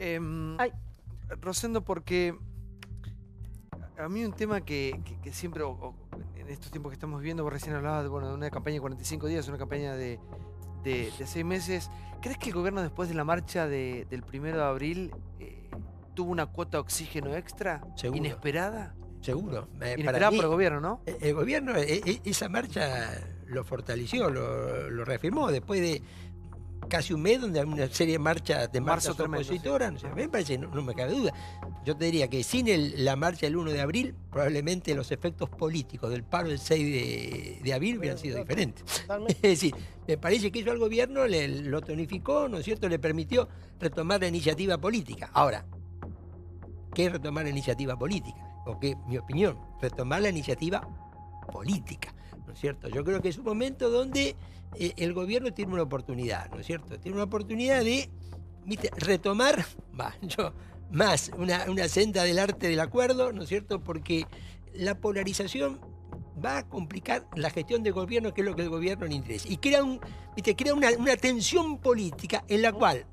Ay, Rosendo, porque a mí un tema que siempre, en estos tiempos que estamos viviendo, vos recién hablabas de una campaña de 45 días, una campaña de 6 meses. ¿Crees que el gobierno después de la marcha del 1 de abril tuvo una cuota de oxígeno extra? Seguro. ¿Inesperada? Seguro. Inesperada por el gobierno, ¿no? El gobierno, esa marcha lo fortaleció, lo reafirmó después de casi un mes donde hay una serie de marchas opositoras. O sea, me parece, no me cabe duda. Yo te diría que sin la marcha del 1 de abril, probablemente los efectos políticos del paro del 6 de abril hubieran sido diferentes. Es decir, me parece que eso al gobierno lo tonificó, ¿no es cierto? Le permitió retomar la iniciativa política. Ahora, ¿qué es retomar la iniciativa política? O qué, mi opinión, retomar la iniciativa política, ¿no es cierto? Yo creo que es un momento donde el gobierno tiene una oportunidad, ¿no es cierto? Tiene una oportunidad de, ¿viste?, retomar más una senda del arte del acuerdo, ¿no es cierto? Porque la polarización va a complicar la gestión del gobierno, que es lo que el gobierno le interesa. Y crea una tensión política en la cual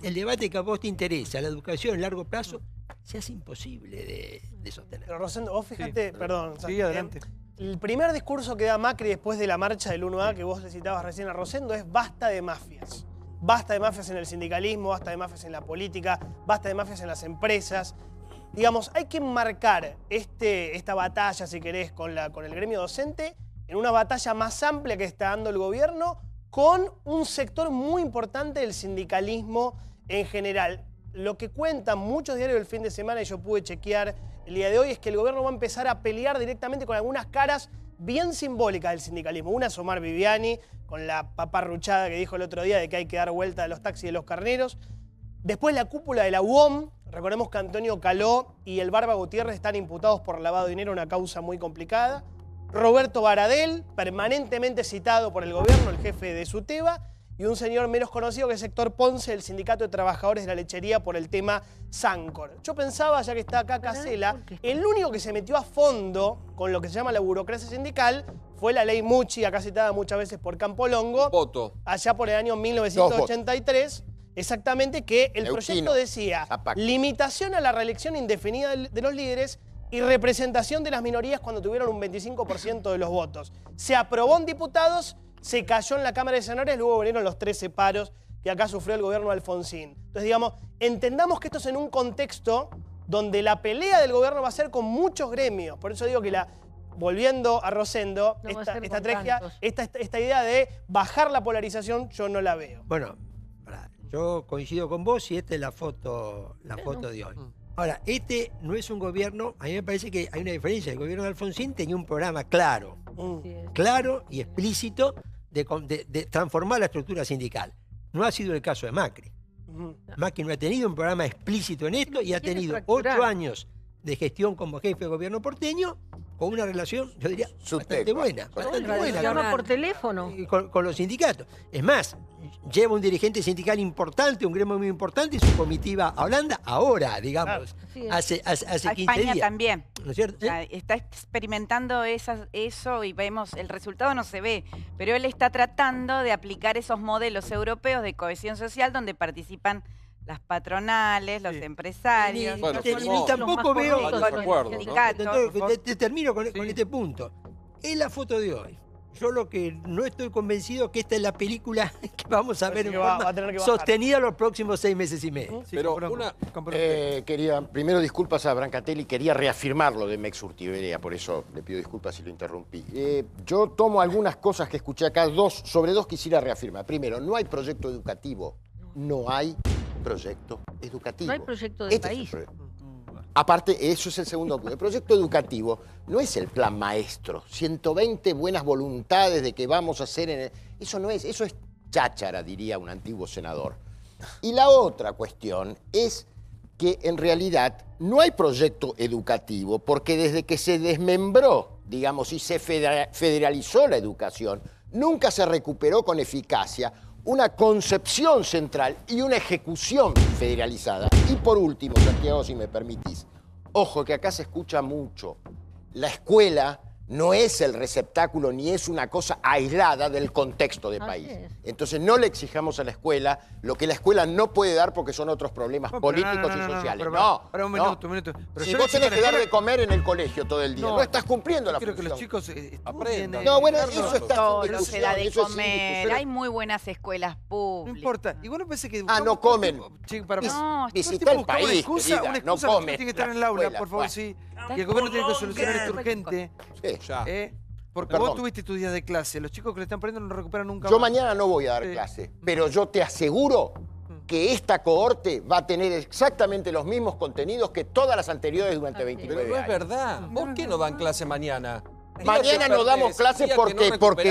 el debate que a vos te interesa, la educación a largo plazo, se hace imposible de sostener. Pero Rosendo, vos fíjate, Sí, perdón. Sí, adelante. El primer discurso que da Macri después de la marcha del 1A que vos le citabas recién a Rosendo es basta de mafias. Basta de mafias en el sindicalismo, basta de mafias en la política, basta de mafias en las empresas. Digamos, hay que marcar esta batalla, si querés, con el gremio docente en una batalla más amplia que está dando el gobierno con un sector muy importante del sindicalismo en general. Lo que cuentan muchos diarios del fin de semana, y yo pude chequear el día de hoy, es que el gobierno va a empezar a pelear directamente con algunas caras bien simbólicas del sindicalismo. Una es Omar Viviani, con la paparruchada que dijo el otro día de que hay que dar vuelta a los taxis de los carneros. Después la cúpula de la UOM. Recordemos que Antonio Caló y el Barba Gutiérrez están imputados por lavado de dinero, una causa muy complicada. Roberto Baradel, permanentemente citado por el gobierno, el jefe de SUTEBA. Y un señor menos conocido que es Héctor Ponce, del Sindicato de Trabajadores de la Lechería, por el tema Sancor. Yo pensaba, ya que está acá Casela, el único que se metió a fondo con lo que se llama la burocracia sindical fue la ley Mucci, acá citada muchas veces por Campolongo, Voto. allá por el año 1983, exactamente, que el proyecto decía limitación a la reelección indefinida de los líderes y representación de las minorías cuando tuvieron un 25% de los votos. Se aprobó en diputados, se cayó en la Cámara de Senadores, luego vinieron los 13 paros que acá sufrió el gobierno de Alfonsín. Entonces, digamos, entendamos que esto es en un contexto donde la pelea del gobierno va a ser con muchos gremios. Por eso digo que volviendo a Rosendo, esta idea de bajar la polarización, yo no la veo. Bueno, yo coincido con vos y esta es la foto de hoy. Ahora, este no es un gobierno, a mí me parece que hay una diferencia. El gobierno de Alfonsín tenía un programa claro y explícito de transformar la estructura sindical. No ha sido el caso de Macri. Macri no ha tenido un programa explícito en esto y ha tenido 8 años de gestión como jefe de gobierno porteño con una relación, yo diría, bastante buena. por teléfono. Con los sindicatos. Es más, lleva un dirigente sindical importante, un gremio muy importante, y su comitiva a Holanda ahora, digamos, hace 15 España días. también. ¿No es cierto? O sea, está experimentando eso y vemos, el resultado no se ve, pero él está tratando de aplicar esos modelos europeos de cohesión social donde participan las patronales, los empresarios. Ni tampoco veo... los sindicatos. Te termino con este punto. Es la foto de hoy. Yo lo que no estoy convencido es que esta es la película que vamos a ver en forma sostenida los próximos 6 meses y medio. Pero primero disculpas a Brancatelli, quería reafirmar lo de Mex Urtiberea, por eso le pido disculpas si lo interrumpí. Yo tomo algunas cosas que escuché acá, sobre dos quisiera reafirmar. Primero, no hay proyecto educativo. No hay proyecto educativo. No hay proyecto de país. Aparte, eso es el segundo punto. El proyecto educativo no es el plan maestro. 120 buenas voluntades de que vamos a hacer... Eso no es, eso es cháchara, diría un antiguo senador. Y la otra cuestión es que en realidad no hay proyecto educativo porque desde que se desmembró, digamos, y se federalizó la educación, nunca se recuperó con eficacia una concepción central y una ejecución federalizada. Y por último, Santiago, si me permitís, ojo que acá se escucha mucho, la escuela no es el receptáculo ni es una cosa aislada del contexto de Así país. es. Entonces no le exijamos a la escuela lo que la escuela no puede dar porque son otros problemas No, pero políticos y sociales. pero No, para un no. minuto, un minuto. Pero Si yo vos le exijo tenés a la que dar de escuela- comer en el colegio todo el día, no estás cumpliendo la Quiero que función. los chicos estudien. Aprendan. No, bueno, Carlos. eso está Todo sin se discusión, da de eso es sin comer. discusión. Hay muy buenas escuelas No públicas. importa. Y bueno, pensé que... No comen. Sí, para... No, Visita el buscamos país, una querida, excusa, no los chicos comen. tienen que estar en el aula, escuela, por favor, bueno. sí. Y el gobierno tiene que solucionar esto urgente. Sí. Ya. Porque Perdón. vos tuviste tus días de clase. Los chicos que le están poniendo no lo recuperan nunca Yo más. mañana no voy a dar Sí. clase, pero yo te aseguro que esta cohorte va a tener exactamente los mismos contenidos que todas las anteriores durante Pero 29 Pero no es años. verdad. ¿Por qué no dan clase mañana? Mañana no damos clase porque los recupero porque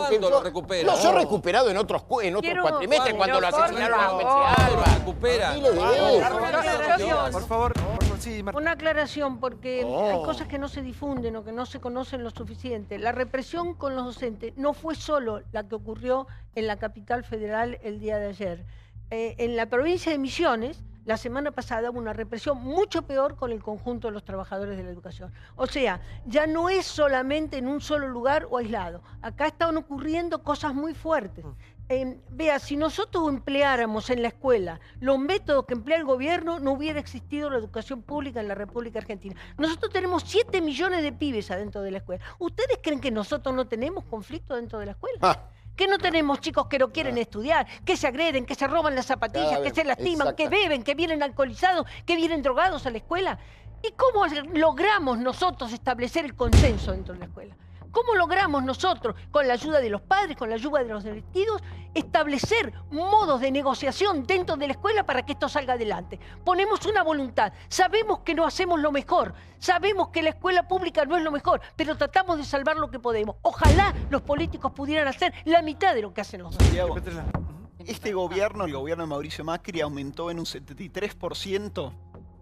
¿Cuándo lo recupera? los he recuperado en otros Quiero- cuatrimestres cuando lo por asesinaron a favor. Fuense Alba. Recupera. Miles de veces. Por favor, sí, Marta. Una aclaración, porque Oh. hay cosas que no se difunden o que no se conocen lo suficiente. La represión con los docentes no fue solo la que ocurrió en la capital federal el día de ayer. En la provincia de Misiones, la semana pasada hubo una represión mucho peor con el conjunto de los trabajadores de la educación. O sea, ya no es solamente en un solo lugar o aislado. Acá están ocurriendo cosas muy fuertes. Vea, si nosotros empleáramos en la escuela los métodos que emplea el gobierno, no hubiera existido la educación pública en la República Argentina. Nosotros tenemos 7 millones de pibes adentro de la escuela. ¿Ustedes creen que nosotros no tenemos conflicto dentro de la escuela? Ah. Que no tenemos chicos que no quieren estudiar, que se agreden, que se roban las zapatillas, Cada que vez, se lastiman, que exacto. beben, que vienen alcoholizados, que vienen drogados a la escuela. ¿Y cómo logramos nosotros establecer el consenso dentro de la escuela? ¿Cómo logramos nosotros, con la ayuda de los padres, con la ayuda de los directivos, establecer modos de negociación dentro de la escuela para que esto salga adelante? Ponemos una voluntad, sabemos que no hacemos lo mejor, sabemos que la escuela pública no es lo mejor, pero tratamos de salvar lo que podemos. Ojalá los políticos pudieran hacer la mitad de lo que hacen los docentes. Santiago, Petrela. este gobierno, el gobierno de Mauricio Macri, aumentó en un 73%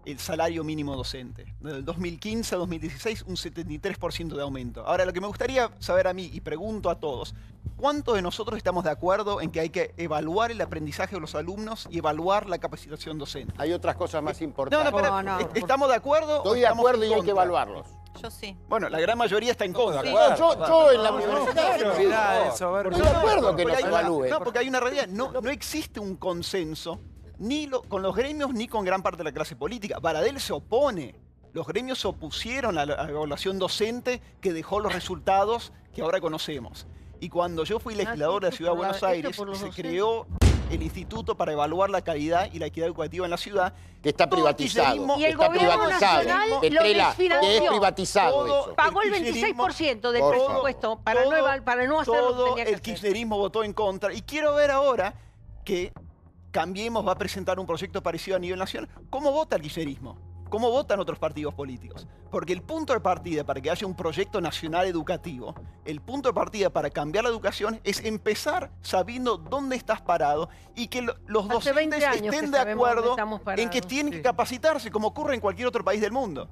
el salario mínimo docente. Del 2015 a 2016, un 73% de aumento. Ahora, lo que me gustaría saber a mí, y pregunto a todos, ¿cuántos de nosotros estamos de acuerdo en que hay que evaluar el aprendizaje de los alumnos y evaluar la capacitación docente? Hay otras cosas más No, importantes. no, pero No. ¿estamos de acuerdo? o Estoy de estamos acuerdo y en hay que contra? evaluarlos. Yo sí. Bueno, la gran mayoría está en contra. de No, acuerdo. yo en la universidad Mirá eso, a ver. estoy de acuerdo que Porque nos hay- evalúen. No, porque hay una realidad. No existe un consenso ni con los gremios ni con gran parte de la clase política. Baradel se opone. Los gremios se opusieron a la evaluación docente que dejó los resultados que ahora conocemos. Y cuando yo fui legislador de la Ciudad de Buenos Aires, se creó el Instituto para evaluar la calidad y la equidad educativa en la ciudad. Que está Todo el privatizado. kirchnerismo- Y el Está gobierno privatizado. nacional lo Petrela, que es desfinanció. privatizado Todo eso. Pagó el kirchnerismo- 26% del Por favor. presupuesto para no hacer lo que todo tenía que el hacer. kirchnerismo votó en contra. Y quiero ver ahora que Cambiemos va a presentar un proyecto parecido a nivel nacional. ¿Cómo vota el kirchnerismo? ¿Cómo votan otros partidos políticos? Porque el punto de partida para que haya un proyecto nacional educativo, el punto de partida para cambiar la educación es empezar sabiendo dónde estás parado y que los Hace 20 docentes años estén que de sabemos dónde acuerdo estamos parados. en que tienen Sí. que capacitarse como ocurre en cualquier otro país del mundo.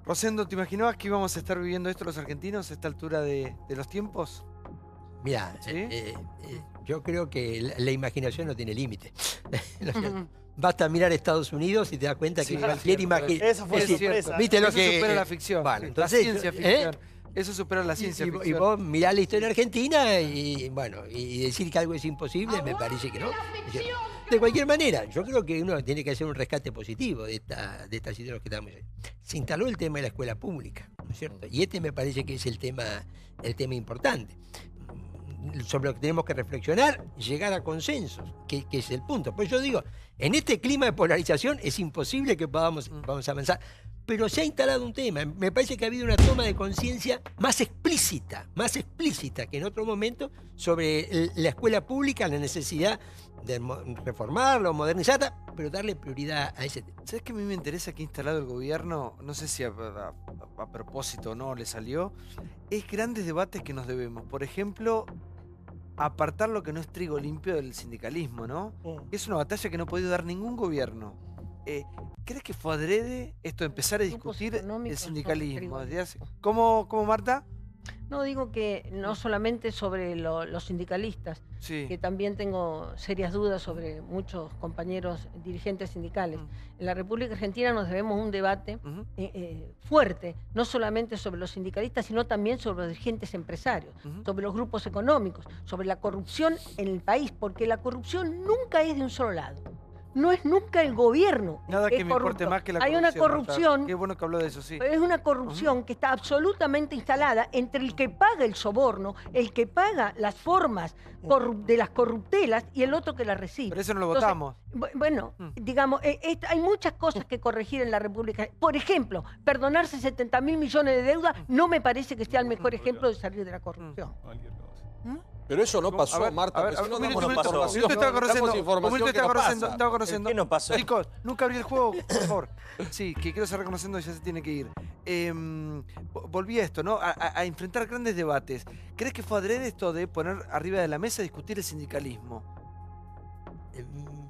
Rosendo, ¿te imaginabas que íbamos a estar viviendo esto los argentinos a esta altura de los tiempos? Mira, ¿Sí? yo creo que la imaginación no tiene límite. Basta mirar Estados Unidos y te das cuenta que Sí, cualquier es imaginación. Esa fue Es la cierto. sorpresa. ¿Viste lo Eso que supera la ficción. Bueno, sí, entonces, la ciencia ficción. Eso supera la ciencia y ficción. vos mirás la historia argentina y bueno, y decir que algo es imposible me parece que no. De cualquier manera, yo creo que uno tiene que hacer un rescate positivo de esta situación que estamos viviendo. Se instaló el tema de la escuela pública, ¿no es cierto? Y este me parece que es el tema importante. Sobre lo que tenemos que reflexionar, llegar a consensos, que es el punto. Pues yo digo, en este clima de polarización es imposible que podamos avanzar. Pero se ha instalado un tema. Me parece que ha habido una toma de conciencia más explícita que en otro momento sobre la escuela pública, la necesidad de reformarla o modernizarla, pero darle prioridad a ese tema. ¿Sabes qué a mí me interesa que ha instalado el gobierno? No sé si a propósito o no le salió. Es grandes debates que nos debemos. Por ejemplo, apartar lo que no es trigo limpio del sindicalismo, ¿no? Es una batalla que no ha podido dar ningún gobierno. ¿Crees que fue adrede esto de empezar a Grupos discutir el económicos son sindicalismo? trigo Desde hace- limpio. ¿Cómo, Marta? No, digo que no solamente sobre los sindicalistas, Sí. que también tengo serias dudas sobre muchos compañeros dirigentes sindicales. En la República Argentina nos debemos un debate Ujú. fuerte, no solamente sobre los sindicalistas, sino también sobre los dirigentes empresarios, Ujú. sobre los grupos económicos, sobre la corrupción en el país, porque la corrupción nunca es de un solo lado. No es nunca el gobierno el Nada que que es me importe corrupto. más que la Hay corrupción. una Marta. corrupción. Qué bueno que habló de eso, sí. Es una corrupción que está absolutamente instalada entre el que paga el soborno, el que paga las formas de las corruptelas y el otro que las recibe. Pero eso no lo Entonces, votamos. Bueno, digamos, hay muchas cosas que corregir en la República. Por ejemplo, perdonarse 70.000 millones de deuda no me parece que sea el mejor ejemplo de salir de la corrupción. Pero eso no pasó, A ver, Marta. a ver, porque si no un damos minuto, información. un minuto estaba Damos conociendo. Un información minuto que no estaba pasa. conociendo. ¿Qué no pasó? Chicos, nunca abrí el juego, por favor. Sí, que quiero cerrar conociendo, ya se tiene que ir. Volví a esto, ¿no? A enfrentar grandes debates. ¿Crees que fue adrede esto de poner arriba de la mesa y discutir el sindicalismo?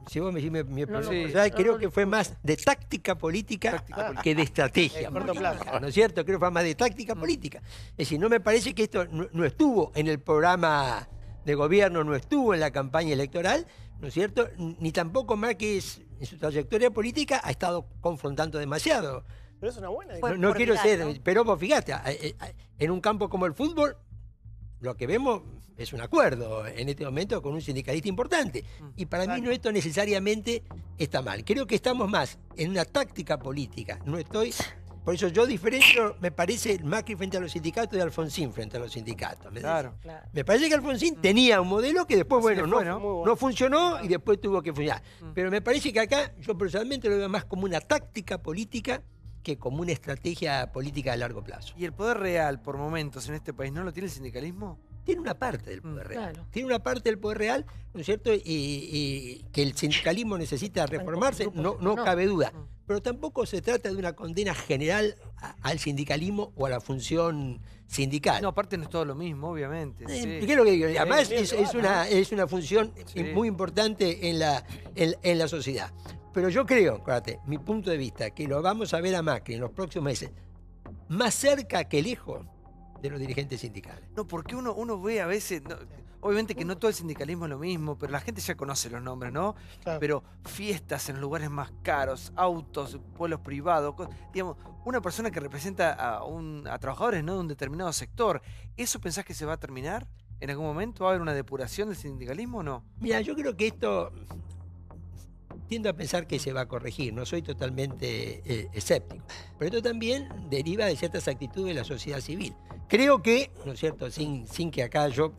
Si vos me decís mi opinión, no, personal, no, creo no que fue más de táctica política que de estrategia. En corto política, plazo. ¿no es cierto? Creo que fue más de táctica política. Es decir, no me parece que esto no estuvo en el programa de gobierno, no estuvo en la campaña electoral, ¿no es cierto? Ni tampoco Márquez en su trayectoria política ha estado confrontando demasiado. Pero es una buena No, discusión. no quiero Portal, ser, ¿no? pero vos fíjate, en un campo como el fútbol, lo que vemos es un acuerdo en este momento con un sindicalista importante. Y para mí no esto necesariamente está mal. Creo que estamos más en una táctica política. No estoy. Por eso yo diferencio, me parece, Macri frente a los sindicatos y Alfonsín frente a los sindicatos. Claro. Claro. Me parece que Alfonsín tenía un modelo que después, Así bueno, le fue, no, ¿no? no funcionó y después tuvo que funcionar. Pero me parece que acá yo personalmente lo veo más como una táctica política que como una estrategia política a largo plazo. ¿Y el poder real, por momentos, en este país, no lo tiene el sindicalismo? Tiene una parte del poder real. Claro. Tiene una parte del poder real, ¿no es cierto? Y que el sindicalismo necesita reformarse, grupos no económicos. cabe duda. Pero tampoco se trata de una condena general al sindicalismo o a la función sindical. No, aparte no es todo lo mismo, obviamente. sí. ¿Qué es lo que digo? Además, bien, es una función Sí. muy importante en la sociedad. Pero yo creo, acuérdate, mi punto de vista, que lo vamos a ver a Macri en los próximos meses, más cerca que lejos de los dirigentes sindicales. No, porque uno ve a veces, obviamente que no todo el sindicalismo es lo mismo, pero la gente ya conoce los nombres, ¿no? Claro. Pero fiestas en lugares más caros, autos, pueblos privados, digamos, una persona que representa a trabajadores, ¿no?, de un determinado sector, ¿eso pensás que se va a terminar? ¿En algún momento va a haber una depuración del sindicalismo o no? Mira, yo creo que esto tiendo a pensar que se va a corregir, no soy totalmente escéptico, pero esto también deriva de ciertas actitudes de la sociedad civil. Creo que, ¿no es cierto?, sin que acá yo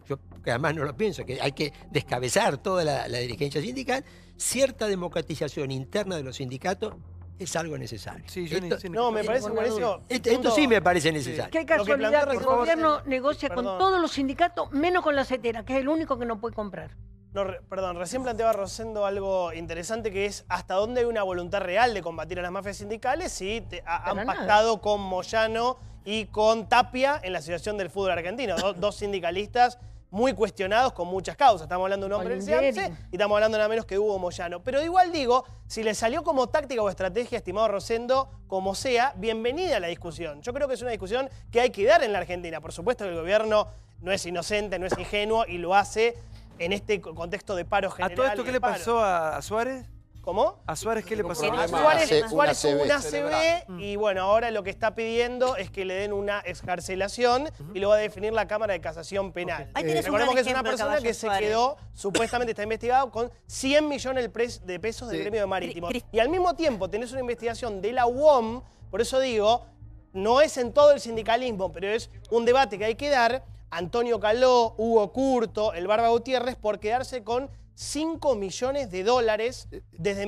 que además no lo pienso, que hay que descabezar toda la dirigencia sindical, cierta democratización interna de los sindicatos es algo necesario. Sí, yo Esto- No, me parece buenísimo. esto sí me parece necesario. Qué Lo que casualidad plantea que el Rafael- gobierno negocia Perdón. con todos los sindicatos, menos con la CETERA, que es el único que no puede comprar. No, perdón, recién planteaba Rosendo algo interesante que es hasta dónde hay una voluntad real de combatir a las mafias sindicales y han Para nada. pactado con Moyano y con Tapia en la situación del fútbol argentino. Dos sindicalistas muy cuestionados con muchas causas. Estamos hablando de un hombre del Oliveri. CIAMSE y estamos hablando nada menos que Hugo Moyano. Pero igual digo, si le salió como táctica o estrategia, estimado Rosendo, como sea, bienvenida a la discusión. Yo creo que es una discusión que hay que dar en la Argentina. Por supuesto que el gobierno no es inocente, no es ingenuo y lo hace en este contexto de paro ¿A general. todo esto y qué de le paro. pasó a Suárez? ¿Cómo? ¿A Suárez qué le pasó? Tiene un A problema. Suárez tuvo una cerebral. ACV y bueno, ahora lo que está pidiendo es que le den una excarcelación y lo va a definir la Cámara de Casación Penal. Ahí tenés un Recordemos gran que es una ejemplo, persona Caballo que se Suárez. quedó, supuestamente está investigado con 100 millones de pesos del Sí. gremio de marítimo. Cris- Y al mismo tiempo tenés una investigación de la UOM, por eso digo, no es en todo el sindicalismo, pero es un debate que hay que dar. Antonio Caló, Hugo Curto, el Barba Gutiérrez, por quedarse con 5 millones de dólares desde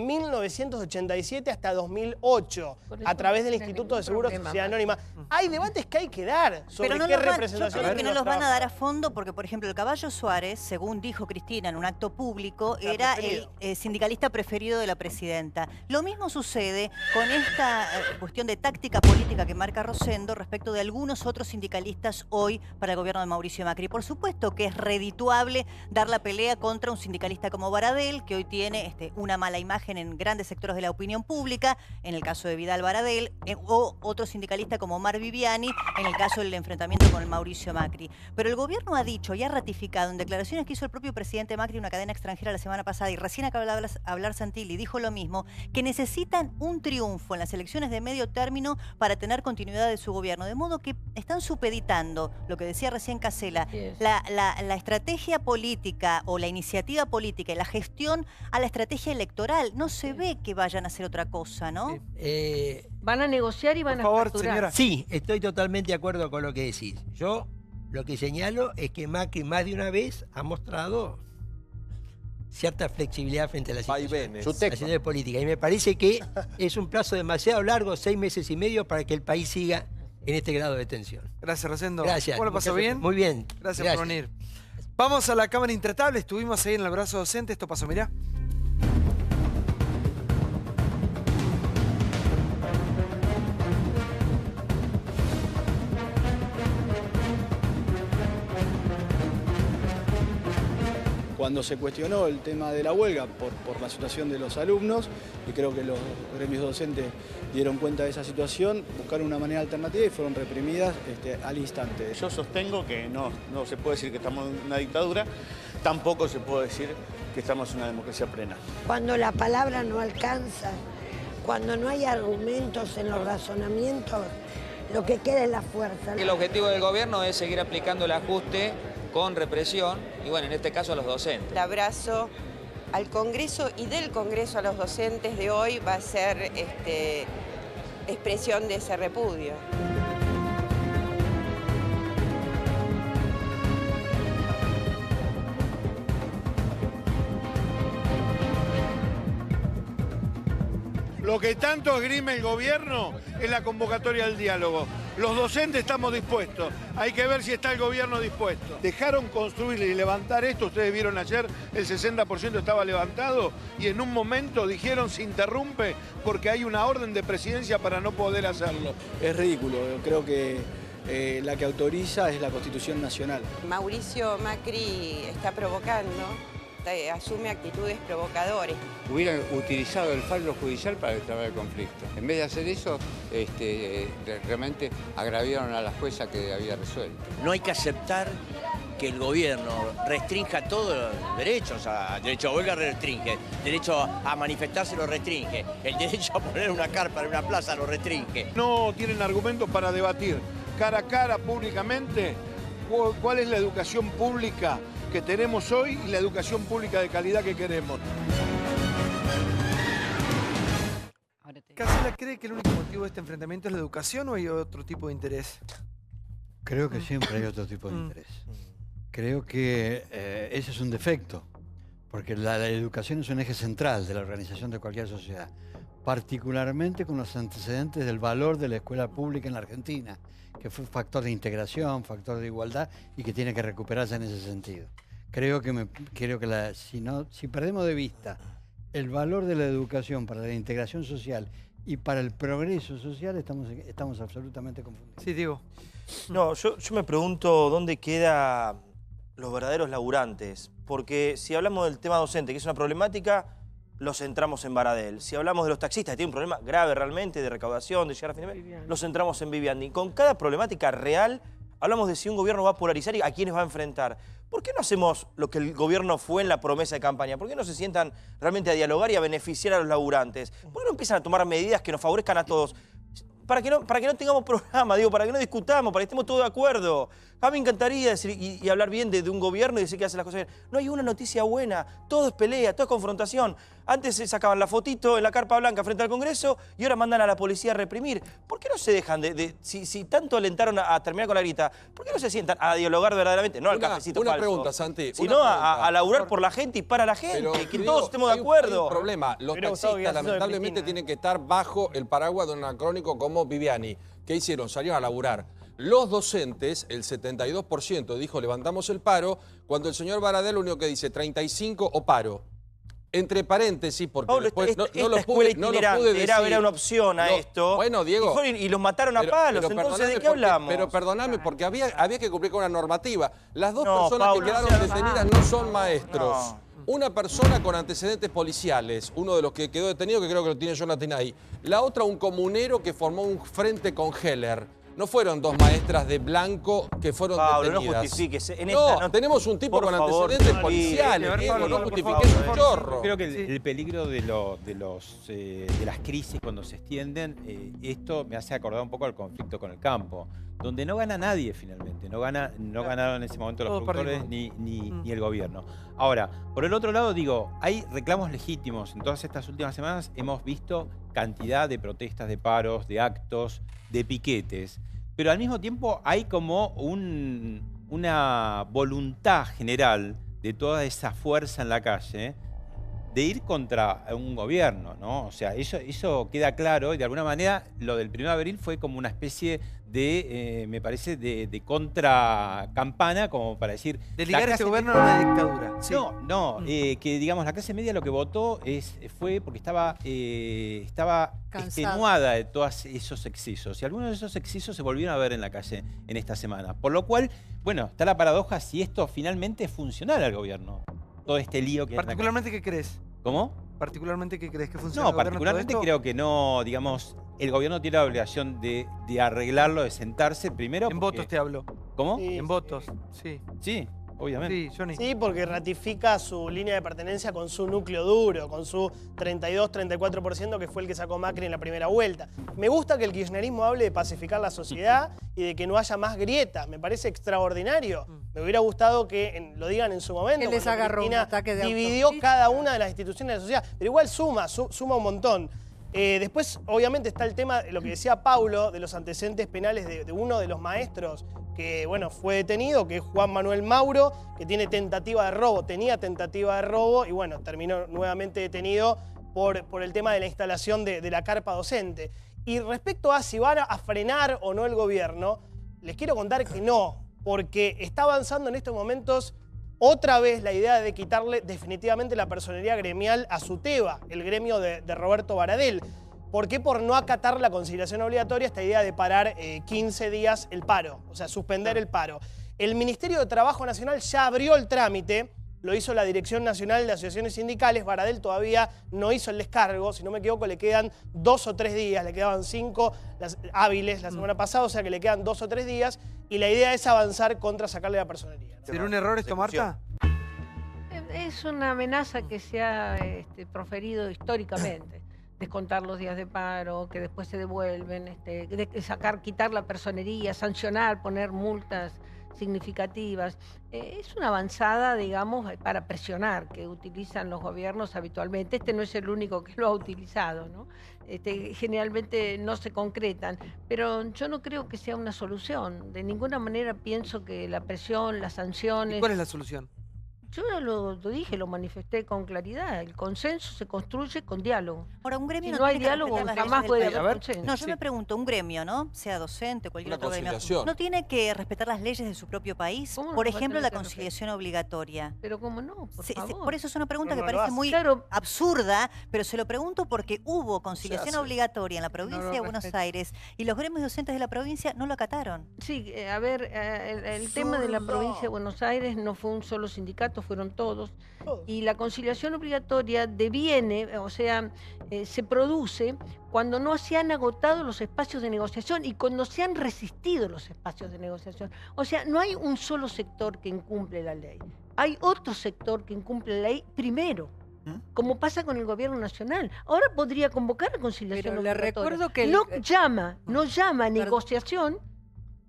1987 hasta 2008 Por eso a través del no tiene Instituto de ningún Seguros problema, Sociedad Marta. Anónima. Hay debates que hay que dar sobre Pero no qué los van, yo representación creo que no tienen los van a dar a trabajadores. fondo porque, por ejemplo, el Caballo Suárez, según dijo Cristina en un acto público, Está era preferido. el sindicalista preferido de la presidenta. Lo mismo sucede con esta cuestión de táctica política que marca Rosendo respecto de algunos otros sindicalistas hoy para el gobierno de Mauricio Macri. Por supuesto que es redituable dar la pelea contra un sindicalista sindicalista como Baradel, que hoy tiene una mala imagen en grandes sectores de la opinión pública, en el caso de Vidal Baradel, o otro sindicalista como Omar Viviani, en el caso del enfrentamiento con el Mauricio Macri. Pero el gobierno ha dicho y ha ratificado en declaraciones que hizo el propio presidente Macri en una cadena extranjera la semana pasada, y recién acaba de hablar Santilli, dijo lo mismo, que necesitan un triunfo en las elecciones de medio término para tener continuidad de su gobierno. De modo que están supeditando, lo que decía recién Casella, la estrategia política o la iniciativa política y la gestión a la estrategia electoral. No se ve que vayan a hacer otra cosa, ¿no? Van a negociar y van a facturar. Señora. Sí, estoy totalmente de acuerdo con lo que decís. Yo lo que señalo es que Macri más de una vez ha mostrado cierta flexibilidad frente a las situaciones políticas. Y me parece que es un plazo demasiado largo, 6 meses y medio, para que el país siga en este grado de tensión. Gracias, Rosendo. Gracias. ¿Cómo lo pasó bien? Muy bien. Gracias por venir. Vamos a la Cámara Intratable. Estuvimos ahí en el brazo docente. Esto pasó, mirá. Cuando se cuestionó el tema de la huelga por la situación de los alumnos, y creo que los gremios docentes dieron cuenta de esa situación, buscaron una manera alternativa y fueron reprimidas al instante. Yo sostengo que no se puede decir que estamos en una dictadura, tampoco se puede decir que estamos en una democracia plena. Cuando la palabra no alcanza, cuando no hay argumentos en los razonamientos, lo que queda es la fuerza. El objetivo del gobierno es seguir aplicando el ajuste con represión, y bueno, en este caso a los docentes. El abrazo al Congreso y del Congreso a los docentes de hoy va a ser expresión de ese repudio. Lo que tanto esgrime el gobierno es la convocatoria del diálogo. Los docentes estamos dispuestos, hay que ver si está el gobierno dispuesto. Dejaron construir y levantar esto, ustedes vieron ayer, el 60% estaba levantado y en un momento dijeron se interrumpe porque hay una orden de presidencia para no poder hacerlo. Es ridículo, creo que la que autoriza es la Constitución Nacional. Mauricio Macri está provocando, asume actitudes provocadoras. Hubieran utilizado el fallo judicial para destrabar el conflicto. En vez de hacer eso, realmente agraviaron a la jueza que había resuelto. No hay que aceptar que el gobierno restrinja todos los derechos. El derecho a huelga restringe, el derecho a manifestarse lo restringe, el derecho a poner una carpa en una plaza lo restringe. No tienen argumentos para debatir cara a cara, públicamente, cuál es la educación pública que tenemos hoy y la educación pública de calidad que queremos. ¿Casella cree que el único motivo de este enfrentamiento es la educación o hay otro tipo de interés? Creo que siempre hay otro tipo de interés. Creo que ese es un defecto, porque la educación es un eje central de la organización de cualquier sociedad, particularmente con los antecedentes del valor de la escuela pública en la Argentina, que fue factor de integración, factor de igualdad y que tiene que recuperarse en ese sentido. Creo que si perdemos de vista el valor de la educación para la integración social y para el progreso social, estamos absolutamente confundidos. Sí, Diego. No, yo me pregunto dónde quedan los verdaderos laburantes, porque si hablamos del tema docente, que es una problemática, los centramos en Baradel. Si hablamos de los taxistas, que tienen un problema grave realmente de recaudación, de llegar a fin de mes, los centramos en Viviani. Con cada problemática real, hablamos de si un gobierno va a polarizar y a quiénes va a enfrentar. ¿Por qué no hacemos lo que el gobierno fue en la promesa de campaña? ¿Por qué no se sientan realmente a dialogar y a beneficiar a los laburantes? ¿Por qué no empiezan a tomar medidas que nos favorezcan a todos? Para que no tengamos programa, digo, para que no discutamos, para que estemos todos de acuerdo. A mí me encantaría decir y hablar bien de un gobierno y decir que hace las cosas bien. No hay una noticia buena, todo es pelea, todo es confrontación. Antes se sacaban la fotito en la carpa blanca frente al Congreso y ahora mandan a la policía a reprimir. ¿Por qué no se dejan si tanto alentaron a terminar con la grita, ¿por qué no se sientan a dialogar verdaderamente? No al cafecito falso. Una pregunta, Santi. Sino a laburar por la gente y para la gente, pero, que todos estemos de acuerdo. Hay un problema. Los taxistas lamentablemente tienen que estar bajo el paraguas de un anacrónico como Viviani. ¿Qué hicieron? Salieron a laburar. Los docentes, el 72% dijo levantamos el paro, cuando el señor Baradel lo único que dice 35 o paro. Entre paréntesis, porque Pablo, después no lo pude decir. Era una opción a esto. Bueno, Diego. Y los mataron a palos. Entonces, ¿de qué hablamos? Pero perdóname, porque había que cumplir con una normativa. Las dos personas que quedaron detenidas no son maestros. Una persona con antecedentes policiales, uno de los que quedó detenido, que creo que lo tiene Jonathan ahí. La otra, un comunero que formó un frente con Heller. No fueron dos maestras de blanco que fueron detenidas. No justifiques. No, tenemos un tipo con antecedentes policiales. No justifiques un chorro. Creo que el peligro de las crisis cuando se extienden, esto me hace acordar un poco al conflicto con el campo, donde no gana nadie finalmente. No ganaron en ese momento los productores ni el gobierno. Ahora, por el otro lado, digo, hay reclamos legítimos. En todas estas últimas semanas hemos visto cantidad de protestas, de paros, de actos, de piquetes. Pero al mismo tiempo hay como una voluntad general de toda esa fuerza en la calle de ir contra un gobierno, ¿no? O sea, eso queda claro y de alguna manera lo del 1 de abril fue como una especie de, me parece, de contracampana, como para decir... De ligar este gobierno a una dictadura. Sí. Que digamos la clase media lo que votó fue porque estaba extenuada de todos esos excesos. Y algunos de esos excesos se volvieron a ver en la calle en esta semana. Por lo cual, bueno, está la paradoja si esto finalmente es funcional al gobierno. Todo este lío que hay. ¿Particularmente qué crees? ¿Cómo? ¿Particularmente qué crees que funciona? No, particularmente creo que no, digamos, el gobierno tiene la obligación de arreglarlo, de sentarse primero. En votos te hablo. ¿Cómo? Sí, en votos, sí. Sí, obviamente. Sí, Johnny. Sí, porque ratifica su línea de pertenencia con su núcleo duro, con su 32-34% que fue el que sacó Macri en la primera vuelta. Me gusta que el kirchnerismo hable de pacificar la sociedad y de que no haya más grietas. Me parece extraordinario. Me hubiera gustado que lo digan en su momento. Él les agarró un ataque de dividió cada una de las instituciones de la sociedad. Pero igual suma un montón. Después, obviamente, está el tema, lo que decía Paulo, de los antecedentes penales de uno de los maestros que, bueno, fue detenido, que es Juan Manuel Mauro, que tiene tentativa de robo, tenía tentativa de robo y, bueno, terminó nuevamente detenido por el tema de la instalación de la carpa docente. Y respecto a si van a frenar o no el gobierno, les quiero contar que no, porque está avanzando en estos momentos otra vez la idea de quitarle definitivamente la personería gremial a SUTEBA, el gremio de Roberto Baradel. ¿Por qué? Por no acatar la conciliación obligatoria, esta idea de parar 15 días el paro, o sea, suspender el paro. El Ministerio de Trabajo Nacional ya abrió el trámite, lo hizo la Dirección Nacional de Asociaciones Sindicales, Baradel todavía no hizo el descargo, si no me equivoco le quedan 2 o 3 días, le quedaban 5 hábiles la semana pasada, o sea que le quedan 2 o 3 días, y la idea es avanzar contra sacarle la personería. ¿Será un error esto, Marta? Es una amenaza que se ha proferido históricamente. Descontar los días de paro, que después se devuelven, quitar la personería, sancionar, poner multas significativas. Es una avanzada, digamos, para presionar, que utilizan los gobiernos habitualmente. Este no es el único que lo ha utilizado, ¿no? Generalmente no se concretan, pero yo no creo que sea una solución. De ninguna manera pienso que la presión, las sanciones... ¿Y cuál es la solución? Yo lo dije, lo manifesté con claridad. El consenso se construye con diálogo. Ahora, un gremio si no hay diálogo, jamás puede haber consenso. No, yo me pregunto, un gremio, ¿no? Sea docente, cualquier otro gremio, ¿no tiene que respetar las leyes de su propio país? Por ejemplo, la conciliación obligatoria. Pero ¿cómo no? Por favor. Por eso es una pregunta que parece muy absurda, pero se lo pregunto porque hubo conciliación obligatoria en la provincia de Buenos Aires y los gremios docentes de la provincia no lo acataron. Sí, a ver, el tema de la provincia de Buenos Aires no fue un solo sindicato, fueron todos. Y la conciliación obligatoria deviene, o sea, se produce cuando no se han agotado los espacios de negociación y cuando se han resistido los espacios de negociación. O sea, no hay un solo sector que incumple la ley. Hay otro sector que incumple la ley primero, como pasa con el gobierno nacional. Ahora podría convocar a conciliación obligatoria. Le recuerdo que no llama a negociación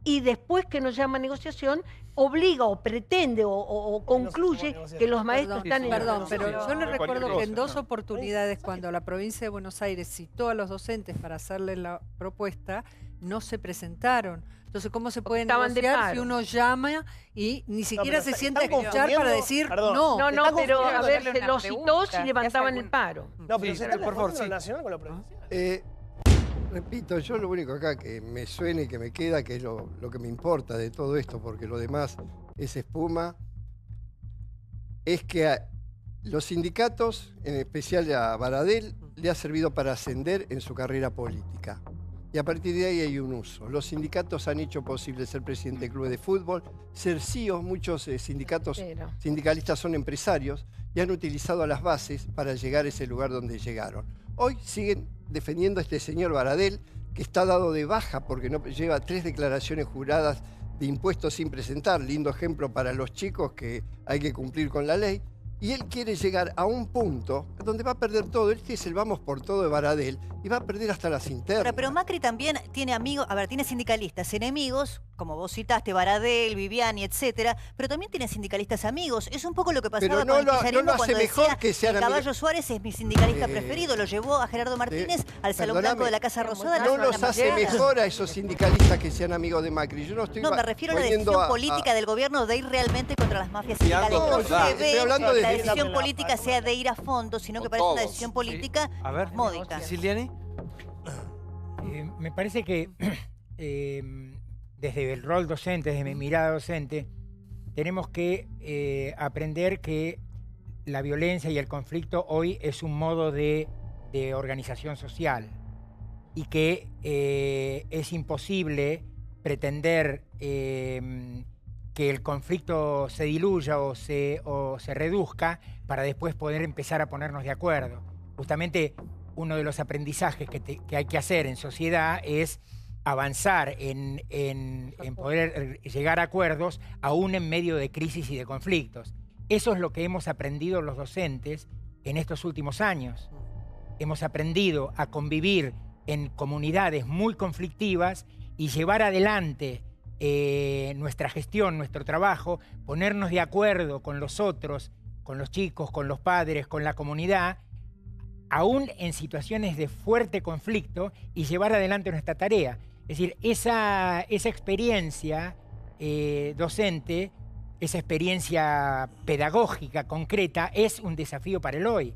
y después que no llama a negociación obliga o pretende o concluye que los maestros están en Perdón, pero yo le recuerdo que en 2 oportunidades cuando la provincia de Buenos Aires citó a los docentes para hacerles la propuesta, no se presentaron. Entonces, ¿cómo se puede negociar si uno llama y ni siquiera se siente a escuchar para decir no? No, pero a ver, se los citó si levantaban el paro. No, pero se está por favor, lo nacional con lo provincial. Repito, yo lo único acá que me suena y que me queda, que es lo que me importa de todo esto, porque lo demás es espuma, es que a los sindicatos, en especial a Baradel, le ha servido para ascender en su carrera política. Y a partir de ahí hay un uso. Los sindicatos han hecho posible ser presidente de clubes de fútbol, ser CEOs, muchos sindicalistas son empresarios, y han utilizado a las bases para llegar a ese lugar donde llegaron. Hoy siguen defendiendo a este señor Baradel, que está dado de baja porque no lleva 3 declaraciones juradas de impuestos sin presentar. Lindo ejemplo para los chicos que hay que cumplir con la ley. Y él quiere llegar a un punto donde va a perder todo. Este es el vamos por todo de Baradel y va a perder hasta las internas. Pero Macri también tiene amigos, a ver, tiene sindicalistas enemigos, como vos citaste, Baradel, Viviani, etcétera, pero también tiene sindicalistas amigos. Es un poco lo que pasaba con el kirchnerismo cuando decía que Caballo Suárez es mi sindicalista preferido. Lo llevó a Gerardo Martínez al Salón Blanco de la Casa Rosada. No los hace mejor a esos sindicalistas que sean amigos de Macri. Yo no estoy me refiero a la decisión política del gobierno de ir realmente contra las mafias sindicales. No se ve la decisión política sea de ir a fondo, sino que parece una decisión política módica. ¿Siciliani? Me parece que desde el rol docente, desde mi mirada docente, tenemos que aprender que la violencia y el conflicto hoy es un modo de organización social y que es imposible pretender que el conflicto se diluya o se reduzca para después poder empezar a ponernos de acuerdo. Justamente uno de los aprendizajes que hay que hacer en sociedad es avanzar en poder llegar a acuerdos aún en medio de crisis y de conflictos. Eso es lo que hemos aprendido los docentes en estos últimos años. Hemos aprendido a convivir en comunidades muy conflictivas y llevar adelante nuestra gestión, nuestro trabajo, ponernos de acuerdo con los otros, con los chicos, con los padres, con la comunidad, aún en situaciones de fuerte conflicto, y llevar adelante nuestra tarea. Es decir, esa experiencia docente, esa experiencia pedagógica concreta, es un desafío para el hoy.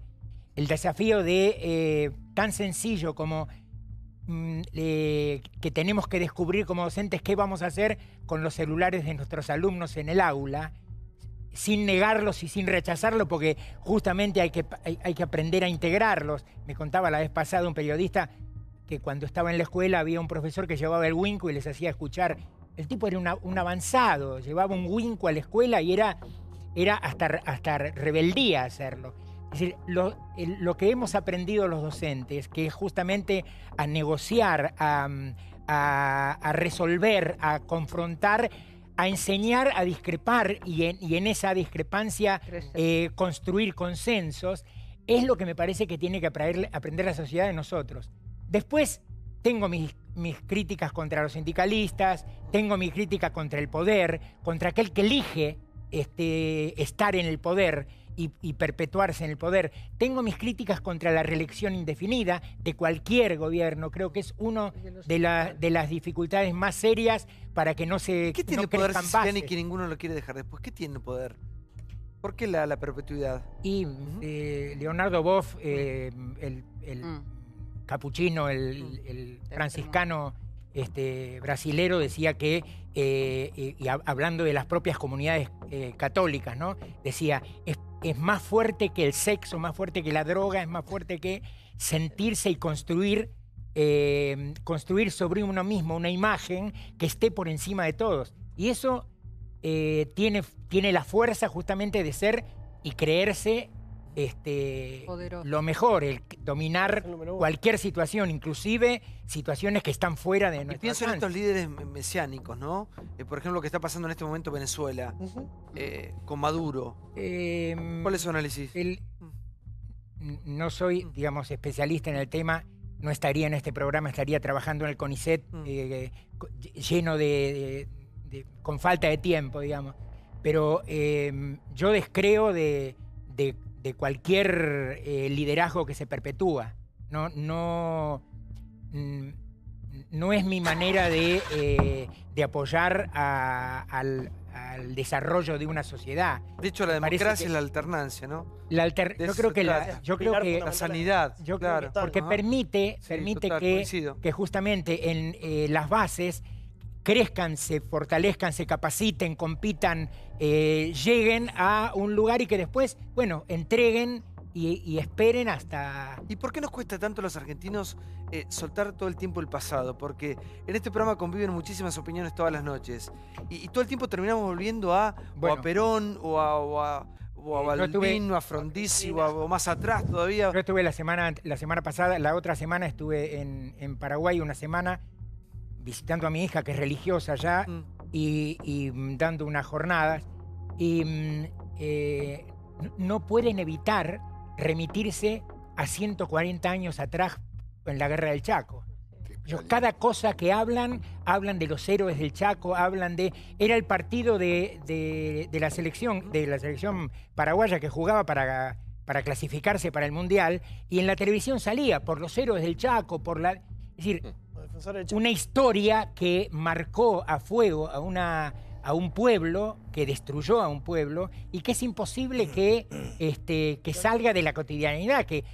El desafío de tan sencillo como que tenemos que descubrir como docentes qué vamos a hacer con los celulares de nuestros alumnos en el aula, sin negarlos y sin rechazarlos, porque justamente hay que aprender a integrarlos. Me contaba la vez pasada un periodista que cuando estaba en la escuela había un profesor que llevaba el Winco y les hacía escuchar. El tipo era un avanzado, llevaba un Winco a la escuela y era hasta rebeldía hacerlo. Es decir, lo que hemos aprendido los docentes, que es justamente a negociar, a resolver, a confrontar, a enseñar a discrepar y en esa discrepancia construir consensos, es lo que me parece que tiene que aprender la sociedad de nosotros. Después tengo mis críticas contra los sindicalistas, tengo mi crítica contra el poder, contra aquel que elige estar en el poder y perpetuarse en el poder. Tengo mis críticas contra la reelección indefinida de cualquier gobierno. Creo que es una de las dificultades más serias para que no se ¿Qué tiene el poder Siciliani que ninguno lo quiere dejar después? ¿Qué tiene el poder? ¿Por qué la perpetuidad? Y Leonardo Boff, el capuchino, el franciscano brasilero, decía que, y hablando de las propias comunidades católicas, ¿no? Decía, es más fuerte que el sexo, más fuerte que la droga, es más fuerte que sentirse y construir sobre uno mismo una imagen que esté por encima de todos. Y eso tiene la fuerza justamente de ser y creerse lo mejor, el dominar cualquier situación, inclusive situaciones que están fuera de nuestra pienso en estos líderes mesiánicos, ¿no? Por ejemplo, lo que está pasando en este momento en Venezuela, con Maduro. ¿Cuál es su análisis? No soy, digamos, especialista en el tema, no estaría en este programa, estaría trabajando en el CONICET lleno con falta de tiempo, digamos. Pero yo descreo de cualquier liderazgo que se perpetúa. No es mi manera de apoyar al desarrollo de una sociedad. De hecho, la democracia es la alternancia, ¿no? Yo creo que la sanidad, claro. Porque permite que justamente en las bases crezcan, se fortalezcan, se capaciten, compitan, lleguen a un lugar y que después, bueno, entreguen y esperen hasta... ¿Y por qué nos cuesta tanto a los argentinos soltar todo el tiempo el pasado? Porque en este programa conviven muchísimas opiniones todas las noches y todo el tiempo terminamos volviendo a Perón o o a Balbino, a Frondizi, o más atrás todavía. Yo estuve la semana pasada, la otra semana estuve en Paraguay una semana visitando a mi hija, que es religiosa allá, y dando unas jornadas. Y no pueden evitar remitirse a 140 años atrás en la Guerra del Chaco. Cada cosa que hablan de los héroes del Chaco, era el partido de la selección paraguaya que jugaba para clasificarse para el Mundial, y en la televisión salía por los héroes del Chaco, es decir, una historia que marcó a fuego a un pueblo, que destruyó a un pueblo, y que es imposible que salga de la cotidianidad, que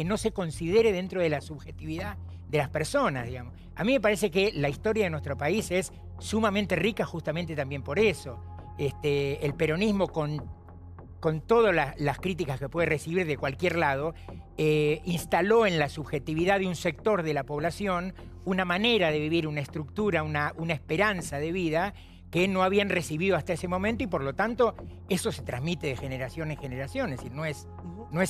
no se considere dentro de la subjetividad de las personas, digamos. A mí me parece que la historia de nuestro país es sumamente rica justamente también por eso. El peronismo, con todas las críticas que puede recibir de cualquier lado, instaló en la subjetividad de un sector de la población una manera de vivir, una estructura, una esperanza de vida que no habían recibido hasta ese momento, y por lo tanto eso se transmite de generación en generación, es decir, no es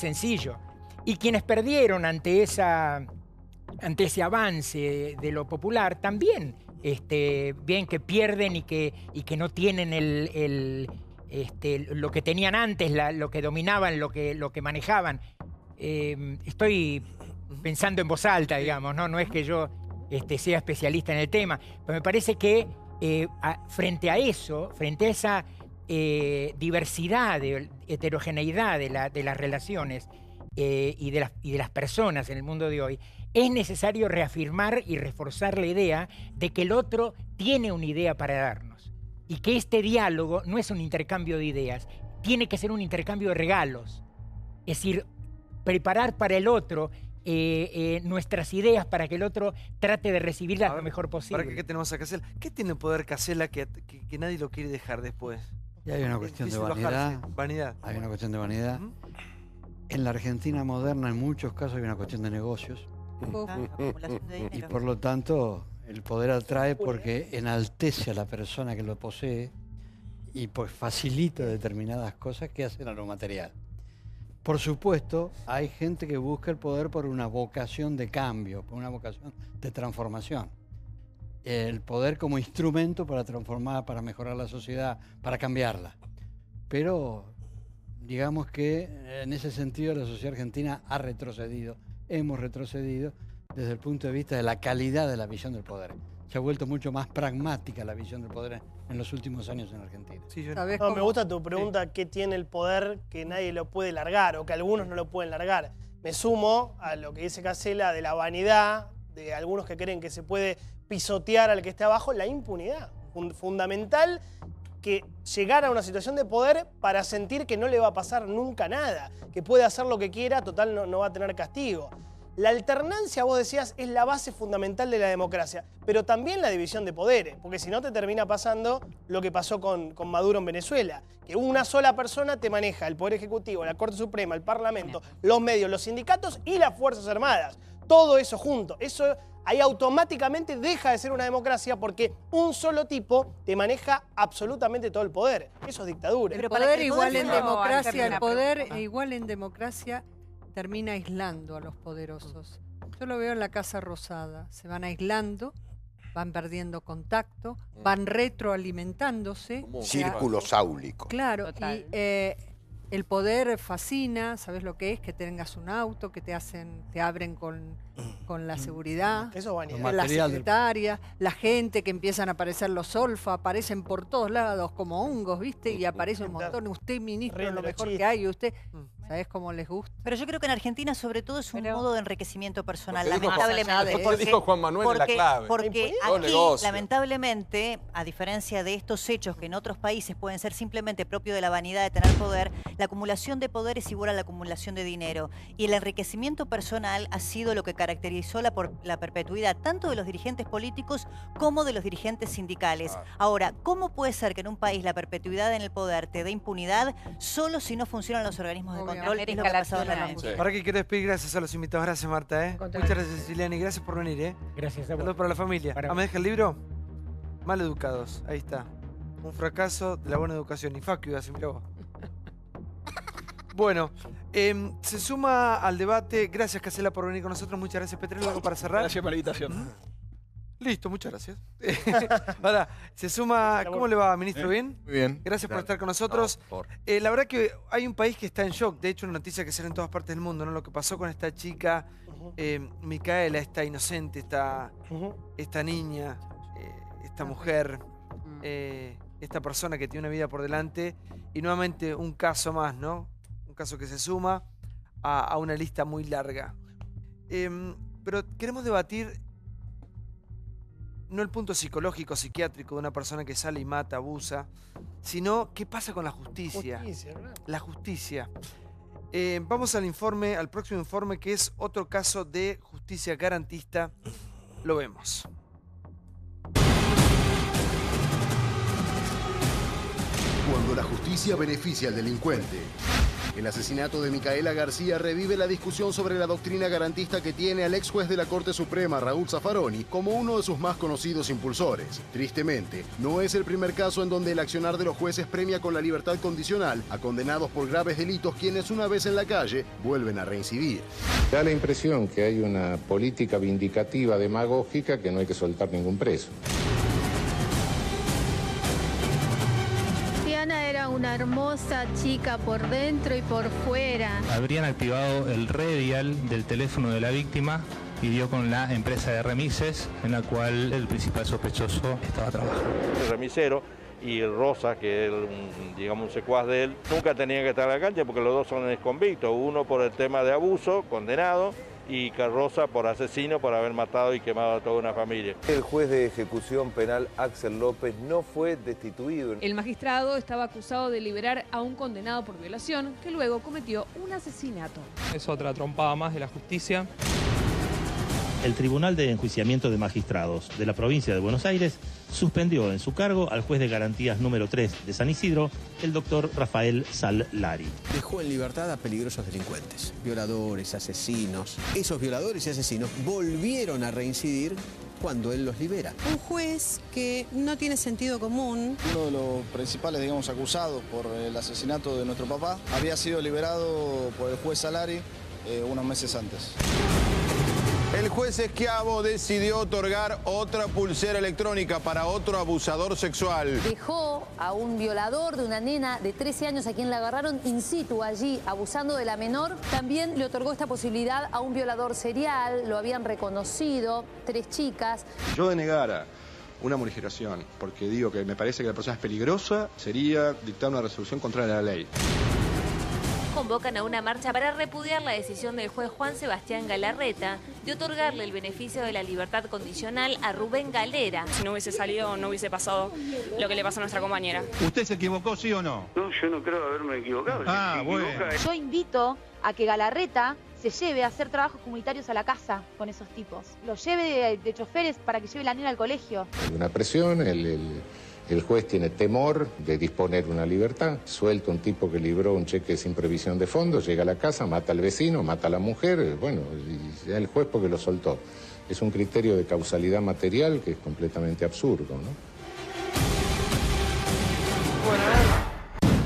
sencillo. Y quienes perdieron ante ese avance de lo popular también bien que pierden y que no tienen lo que tenían antes, lo que dominaban, lo que manejaban. Estoy pensando en voz alta, digamos, no es que yo sea especialista en el tema, pero me parece que frente a esa diversidad, heterogeneidad de las relaciones y de las personas en el mundo de hoy, es necesario reafirmar y reforzar la idea de que el otro tiene una idea para darnos, y que este diálogo no es un intercambio de ideas, tiene que ser un intercambio de regalos. Es decir, preparar para el otro nuestras ideas para que el otro trate de recibirlas lo mejor posible. ¿Qué tenemos a Casella? ¿Qué tiene poder Casella que nadie lo quiere dejar después? Y hay una cuestión de vanidad. Hay una cuestión de vanidad. En la Argentina moderna, en muchos casos, hay una cuestión de negocios. Y por lo tanto, el poder atrae porque enaltece a la persona que lo posee y pues facilita determinadas cosas que hacen a lo material. Por supuesto, hay gente que busca el poder por una vocación de cambio, por una vocación de transformación. El poder como instrumento para transformar, para mejorar la sociedad, para cambiarla. Pero digamos que en ese sentido la sociedad argentina ha retrocedido, hemos retrocedido desde el punto de vista de la calidad de la visión del poder. Se ha vuelto mucho más pragmática la visión del poder en los últimos años en Argentina. Me gusta tu pregunta, ¿qué tiene el poder que nadie lo puede largar o que algunos no lo pueden largar? Me sumo a lo que dice Casella de la vanidad, de algunos que creen que se puede pisotear al que está abajo, la impunidad. Fundamental que llegar a una situación de poder para sentir que no le va a pasar nunca nada, que puede hacer lo que quiera, total no va a tener castigo. La alternancia, vos decías, es la base fundamental de la democracia, pero también la división de poderes, porque si no te termina pasando lo que pasó con Maduro en Venezuela, que una sola persona te maneja el Poder Ejecutivo, la Corte Suprema, el Parlamento, los medios, los sindicatos y las Fuerzas Armadas. Todo eso junto. Eso ahí automáticamente deja de ser una democracia porque un solo tipo te maneja absolutamente todo el poder. Eso es dictadura. El poder igual en democracia, el poder igual en democracia termina aislando a los poderosos. Yo lo veo en la Casa Rosada. Se van aislando, van perdiendo contacto, van retroalimentándose. Círculo sáulico. Claro, y el poder fascina, ¿sabes lo que es? Que tengas un auto, que te abren con la seguridad, eso es la secretaria, la gente que empiezan a aparecer los solfa, aparecen por todos lados como hongos, ¿viste? Y aparece un montón, usted ministro, lo mejor que hay, usted, ¿sabes cómo les gusta? Pero yo creo que en Argentina sobre todo es un modo de enriquecimiento personal, Porque lamentablemente. Porque dijo Juan Manuel es la clave. Porque aquí, lamentablemente, a diferencia de estos hechos que en otros países pueden ser simplemente propio de la vanidad de tener poder, la acumulación de poder es igual a la acumulación de dinero. Y el enriquecimiento personal ha sido lo que caracterizó la perpetuidad tanto de los dirigentes políticos como de los dirigentes sindicales. Ahora, ¿cómo puede ser que en un país la perpetuidad en el poder te dé impunidad solo si no funcionan los organismos de control? Es lo que ha pasado en la Argentina. Para que quiero despedir, gracias a los invitados. Gracias, Marta. Muchas gracias, Ceciliani. Gracias por venir. Gracias a vos. Saludos para la familia. ¿Me deja el libro? Maleducados. Ahí está. Un fracaso de la buena educación. Infacu, así, mirá vos. Bueno, se suma al debate. Gracias, Casela, por venir con nosotros. Muchas gracias, Petrel. ¿Algo para cerrar? Gracias por la invitación. Listo, muchas gracias. Ahora, se suma... ¿Cómo le va, ministro? ¿Bien? Muy bien. Gracias por estar con nosotros. La verdad que hay un país que está en shock. De hecho, una noticia que sale en todas partes del mundo, ¿no? Lo que pasó con esta chica, Micaela, esta inocente, esta niña, esta mujer, esta persona que tiene una vida por delante. Y nuevamente un caso más, ¿no? Un caso que se suma a una lista muy larga. Pero queremos debatir no el punto psicológico, psiquiátrico de una persona que sale y mata, abusa, sino qué pasa con la justicia. La justicia. Vamos al informe, al próximo informe, que es otro caso de justicia garantista. Lo vemos. Cuando la justicia beneficia al delincuente. El asesinato de Micaela García revive la discusión sobre la doctrina garantista que tiene al ex juez de la Corte Suprema, Raúl Zaffaroni, como uno de sus más conocidos impulsores. Tristemente, no es el primer caso en donde el accionar de los jueces premia con la libertad condicional a condenados por graves delitos quienes, una vez en la calle, vuelven a reincidir. Da la impresión que hay una política vindicativa demagógica que no hay que soltar ningún preso. Era una hermosa chica por dentro y por fuera. Habrían activado el redial del teléfono de la víctima y dio con la empresa de remises en la cual el principal sospechoso estaba trabajando. El remisero y el Rosa, que es digamos un secuaz de él, nunca tenían que estar en la cancha porque los dos son exconvictos, uno por el tema de abuso, condenado, y Carroza por asesino por haber matado y quemado a toda una familia. El juez de ejecución penal Axel López no fue destituido. El magistrado estaba acusado de liberar a un condenado por violación que luego cometió un asesinato. Es otra trompada más de la justicia. El Tribunal de Enjuiciamiento de Magistrados de la provincia de Buenos Aires suspendió en su cargo al juez de garantías número 3 de San Isidro, el doctor Rafael Sal Lari. Dejó en libertad a peligrosos delincuentes, violadores, asesinos. Esos violadores y asesinos volvieron a reincidir cuando él los libera. Un juez que no tiene sentido común. Uno de los principales, digamos, acusados por el asesinato de nuestro papá había sido liberado por el juez Salari unos meses antes. El juez Schiavo decidió otorgar otra pulsera electrónica para otro abusador sexual. Dejó a un violador de una nena de 13 años a quien la agarraron in situ allí abusando de la menor. También le otorgó esta posibilidad a un violador serial, lo habían reconocido, 3 chicas. Yo denegara una morigeración porque digo que me parece que la persona es peligrosa, sería dictar una resolución contraria a la ley. Convocan a una marcha para repudiar la decisión del juez Juan Sebastián Galarreta de otorgarle el beneficio de la libertad condicional a Rubén Galera. Si no hubiese salido, no hubiese pasado lo que le pasó a nuestra compañera. ¿Usted se equivocó, sí o no? No, yo no creo haberme equivocado. Bueno. Yo invito a que Galarreta se lleve a hacer trabajos comunitarios a la casa con esos tipos. Los lleve de choferes para que lleve la nena al colegio. Hay una presión, el juez tiene temor de disponer una libertad. Suelta un tipo que libró un cheque sin previsión de fondos, llega a la casa, mata al vecino, mata a la mujer, bueno, y el juez porque lo soltó. Es un criterio de causalidad material que es completamente absurdo, ¿no?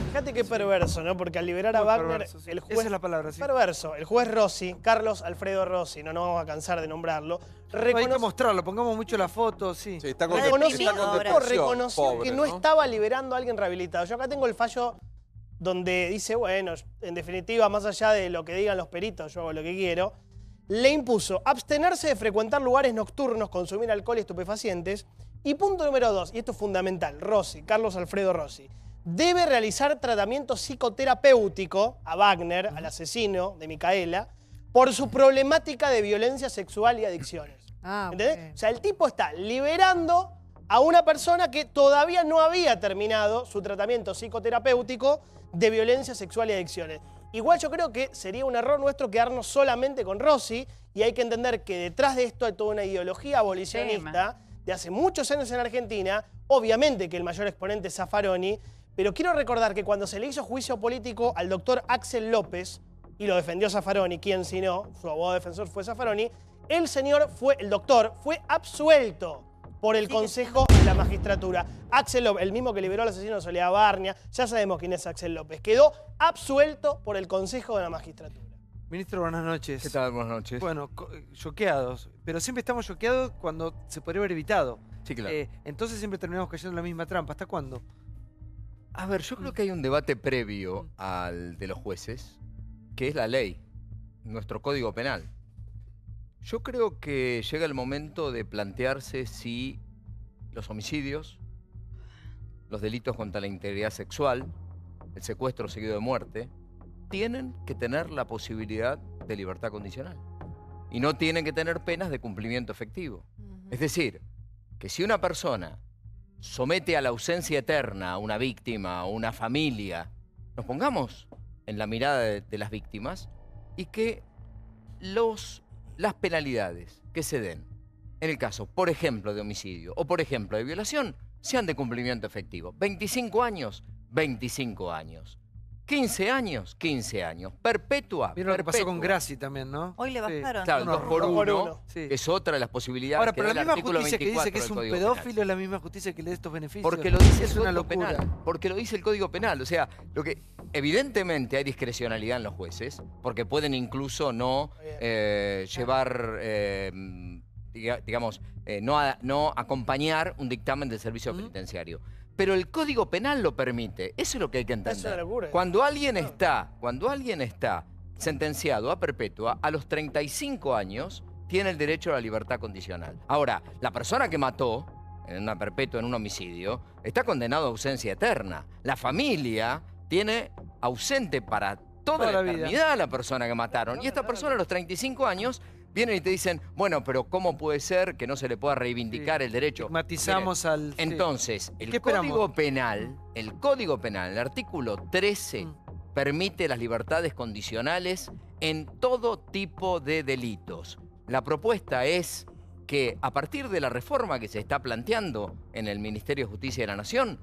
Fíjate qué perverso, ¿no? Porque al liberar a Wagner, el juez... Esa es la palabra, sí. Perverso. El juez Rossi, Carlos Alfredo Rossi, no nos vamos a cansar de nombrarlo. Hay que mostrarlo, pongamos mucho la foto, sí. Sí, está reconoció que no estaba liberando a alguien rehabilitado. Yo acá tengo el fallo donde dice, bueno, en definitiva, más allá de lo que digan los peritos, yo hago lo que quiero, le impuso abstenerse de frecuentar lugares nocturnos, consumir alcohol y estupefacientes. Y punto número 2, y esto es fundamental, Rossi, Carlos Alfredo Rossi, debe realizar tratamiento psicoterapéutico a Wagner, al asesino de Micaela, por su problemática de violencia sexual y adicciones. ¿Entendés? Okay. O sea, el tipo está liberando a una persona que todavía no había terminado su tratamiento psicoterapéutico de violencia sexual y adicciones. Igual yo creo que sería un error nuestro quedarnos solamente con Rossi y hay que entender que detrás de esto hay toda una ideología abolicionista de hace muchos años en Argentina. Obviamente que el mayor exponente es Zaffaroni, pero quiero recordar que cuando se le hizo juicio político al doctor Axel López, y lo defendió Zaffaroni, ¿quién si no? Su abogado defensor fue Zaffaroni, el doctor fue absuelto por el Consejo de la Magistratura. Axel López, el mismo que liberó al asesino de Soledad Barnia, ya sabemos quién es Axel López, quedó absuelto por el Consejo de la Magistratura. Ministro, buenas noches. ¿Qué tal? Buenas noches. Bueno, choqueados, pero siempre estamos choqueados cuando se podría haber evitado. Sí, claro. Entonces siempre terminamos cayendo en la misma trampa. ¿Hasta cuándo? A ver, yo creo que hay un debate previo al de los jueces, que es la ley, nuestro Código Penal. Yo creo que llega el momento de plantearse si los homicidios, los delitos contra la integridad sexual, el secuestro seguido de muerte, tienen que tener la posibilidad de libertad condicional. Y no tienen que tener penas de cumplimiento efectivo. Es decir, que si una persona somete a la ausencia eterna a una víctima, a una familia, nos pongamos en la mirada de las víctimas y que las penalidades que se den en el caso, por ejemplo, de homicidio o, por ejemplo, de violación, sean de cumplimiento efectivo. 25 años, 25 años. 15 años, 15 años. Perpetua, Vieron lo que pasó con Graci también, ¿no? Hoy le bajaron. Claro, el 2 por 1, Sí. que es otra de las posibilidades. Ahora, que pero da la el misma artículo justicia que 24 dice que es del un Código pedófilo Penal. es la misma justicia que le da estos beneficios. Porque lo dice es el una Código locura. Penal. Porque lo dice el Código Penal. O sea, lo que evidentemente hay discrecionalidad en los jueces, porque pueden incluso no llevar, digamos, no acompañar un dictamen del servicio penitenciario. Pero el Código Penal lo permite. Eso es lo que hay que entender. Es una locura. Cuando alguien está sentenciado a perpetua, a los 35 años tiene el derecho a la libertad condicional. Ahora, la persona que mató en una perpetua, en un homicidio, está condenado a ausencia eterna. La familia tiene ausente para toda la eternidad a la persona que mataron. Y esta persona a los 35 años vienen y te dicen, bueno, pero ¿cómo puede ser que no se le pueda reivindicar el derecho? Matizamos al... Entonces, el Código Penal, el artículo 13, permite las libertades condicionales en todo tipo de delitos. La propuesta es que a partir de la reforma que se está planteando en el Ministerio de Justicia de la Nación,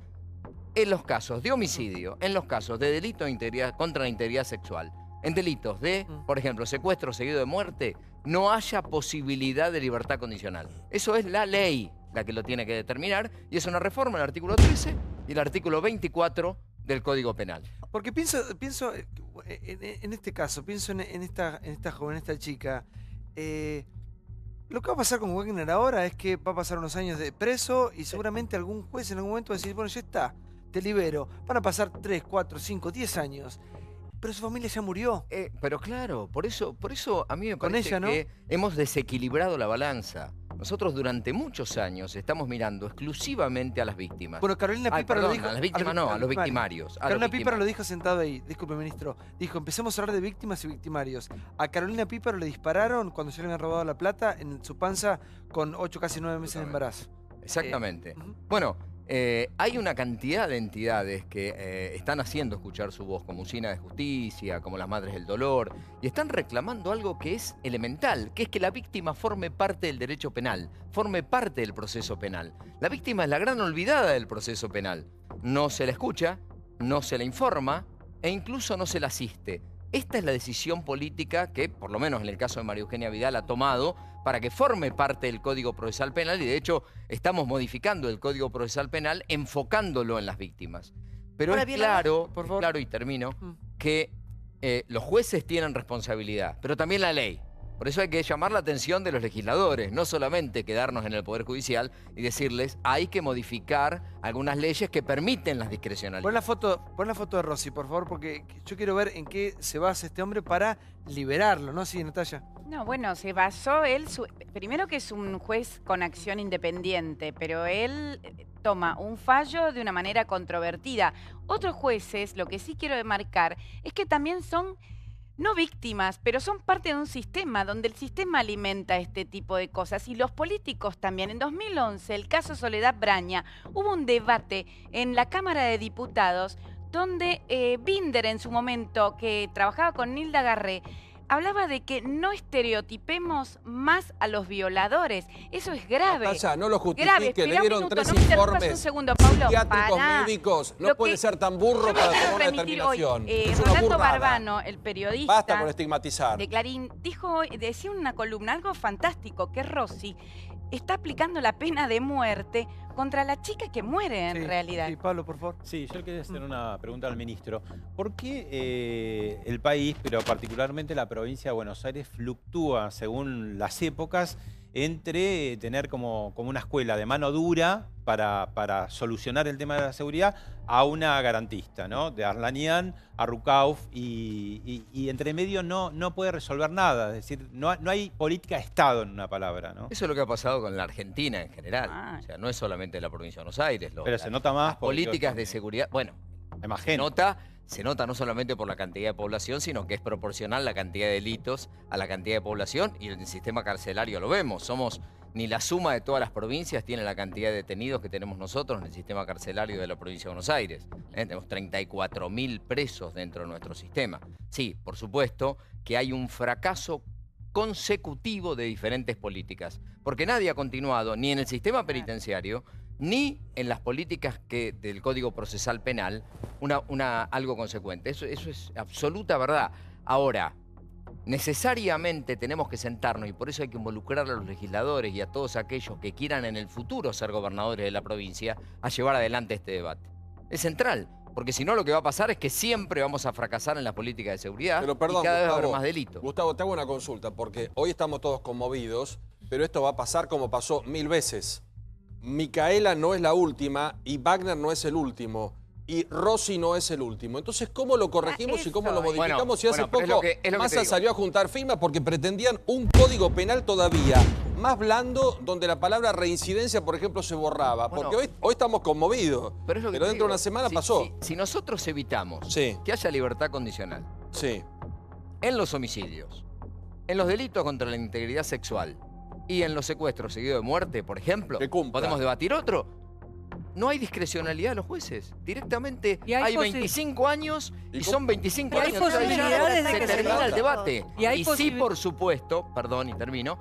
en los casos de homicidio, en los casos de delito de integridad, contra la integridad sexual, en delitos de, por ejemplo, secuestro seguido de muerte, no haya posibilidad de libertad condicional. Eso es la ley la que lo tiene que determinar y es una reforma en el artículo 13 y el artículo 24 del Código Penal. Porque pienso en este caso, pienso en esta joven, esta chica. Lo que va a pasar con Wagner ahora es que va a pasar unos años de preso y seguramente algún juez en algún momento va a decir, bueno, ya está, te libero. Van a pasar 3, 4, 5, 10 años. Pero su familia ya murió. Pero claro, por eso a mí me parece ella, ¿no? que hemos desequilibrado la balanza. Nosotros durante muchos años estamos mirando exclusivamente a las víctimas. Bueno, Carolina Píparo lo dijo... A las víctimas no, a los victimarios. Carolina Píparo lo dijo sentado ahí, disculpe, ministro. Dijo, empecemos a hablar de víctimas y victimarios. A Carolina Píparo le dispararon cuando se le habían robado la plata en su panza con 8, casi 9 meses de embarazo. Exactamente. Bueno, hay una cantidad de entidades que están haciendo escuchar su voz, como Usina de Justicia, como las Madres del Dolor, y están reclamando algo que es elemental, que es que la víctima forme parte del derecho penal, forme parte del proceso penal. La víctima es la gran olvidada del proceso penal. No se la escucha, no se la informa e incluso no se la asiste. Esta es la decisión política que, por lo menos en el caso de María Eugenia Vidal, ha tomado para que forme parte del Código Procesal Penal y de hecho estamos modificando el Código Procesal Penal enfocándolo en las víctimas. Pero Ahora, es claro, y termino, que los jueces tienen responsabilidad, pero también la ley. Por eso hay que llamar la atención de los legisladores, no solamente quedarnos en el Poder Judicial y decirles hay que modificar algunas leyes que permiten las discrecionalidades. Pon la foto de Rossi, por favor, porque yo quiero ver en qué se basa este hombre para liberarlo, ¿no? Sí, Natalia. No, bueno, se basó él, primero que es un juez con acción independiente, pero él toma un fallo de una manera controvertida. Otros jueces, lo que sí quiero demarcar, es que también son no víctimas, pero son parte de un sistema donde el sistema alimenta este tipo de cosas y los políticos también. En 2011, el caso Soledad Braña, hubo un debate en la Cámara de Diputados donde Binder en su momento, que trabajaba con Nilda Garré, hablaba de que no estereotipemos más a los violadores. Eso es grave. Natalia, no lo justifique, grave. le dieron 3 no informes un segundo, Paulo, psiquiátricos, médicos. No puede ser tan burro para tomar una determinación. Es una Rolando burrada. Barbano, el periodista Basta con estigmatizar. de Clarín, decía en una columna algo fantástico, que Rossi está aplicando la pena de muerte contra la chica que muere en realidad. Sí, Pablo, por favor. Sí, yo quería hacer una pregunta al ministro. ¿Por qué el país, pero particularmente la provincia de Buenos Aires, fluctúa según las épocas entre tener como una escuela de mano dura para solucionar el tema de la seguridad a una garantista, ¿no? De Arlanian a Rucauf y entre medio no puede resolver nada, es decir, no hay política de Estado en una palabra, ¿no? Eso es lo que ha pasado con la Argentina en general. O sea, no es solamente la provincia de Buenos Aires. Pero se nota más. Las políticas de seguridad, bueno, se nota no solamente por la cantidad de población, sino que es proporcional la cantidad de delitos a la cantidad de población, y en el sistema carcelario lo vemos. Ni la suma de todas las provincias tiene la cantidad de detenidos que tenemos nosotros en el sistema carcelario de la provincia de Buenos Aires. Tenemos 34.000 presos dentro de nuestro sistema. Sí, por supuesto que hay un fracaso consecutivo de diferentes políticas, porque nadie ha continuado ni en el sistema penitenciario ni en las políticas del Código Procesal Penal algo consecuente. Eso es absoluta verdad. Ahora, necesariamente tenemos que sentarnos, y por eso hay que involucrar a los legisladores y a todos aquellos que quieran en el futuro ser gobernadores de la provincia, a llevar adelante este debate. Es central, porque si no lo que va a pasar es que siempre vamos a fracasar en las políticas de seguridad. Pero perdón, y cada vez va a haber Gustavo, más delitos. Gustavo, te hago una consulta, porque hoy estamos todos conmovidos, pero esto va a pasar como pasó 1000 veces. Micaela no es la última y Wagner no es el último. Y Rossi no es el último. Entonces, ¿cómo lo corregimos y cómo lo modificamos? Y hace poco Massa salió a juntar firmas porque pretendían un código penal todavía más blando, donde la palabra reincidencia, por ejemplo, se borraba. Porque hoy estamos conmovidos. Pero dentro de una semana pasó. Si nosotros evitamos que haya libertad condicional en los homicidios, en los delitos contra la integridad sexual y en los secuestros seguidos de muerte, por ejemplo, ¿podemos debatir otro? No hay discrecionalidad de los jueces. Directamente hay 25 años y son 25 años. Se termina el debate. Y sí, por supuesto, perdón, y termino,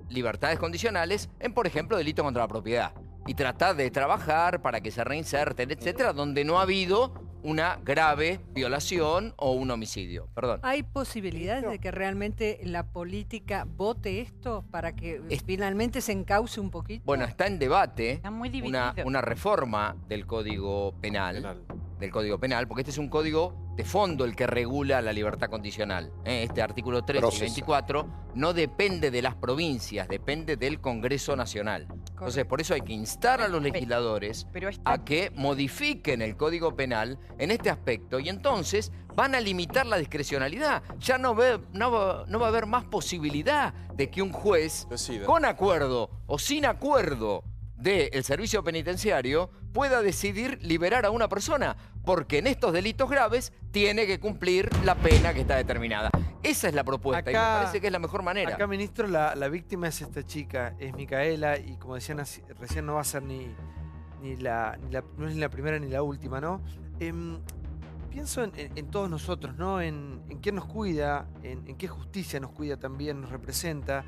libertades condicionales en, por ejemplo, delitos contra la propiedad. Y tratar de trabajar para que se reinserten, etcétera, donde no ha habido una grave violación o un homicidio. Perdón. ¿Hay posibilidades de que realmente la política vote esto para que finalmente se encauce un poquito? Bueno, está en debate una reforma del Código Penal. Del Código Penal, porque este es un código de fondo el que regula la libertad condicional. Este artículo 13 y 24 no depende de las provincias, depende del Congreso Nacional. Entonces, por eso hay que instar a los legisladores a que modifiquen el Código Penal en este aspecto, y entonces van a limitar la discrecionalidad. Ya no va a haber más posibilidad de que un juez, con acuerdo o sin acuerdo del servicio penitenciario, pueda decidir liberar a una persona, porque en estos delitos graves tiene que cumplir la pena que está determinada. Esa es la propuesta y me parece que es la mejor manera. Acá, ministro, la víctima es esta chica, es Micaela, y como decían recién, no va a ser no es ni la primera ni la última, ¿no? Pienso en todos nosotros, ¿no? En quién nos cuida, en qué justicia nos cuida también, nos representa.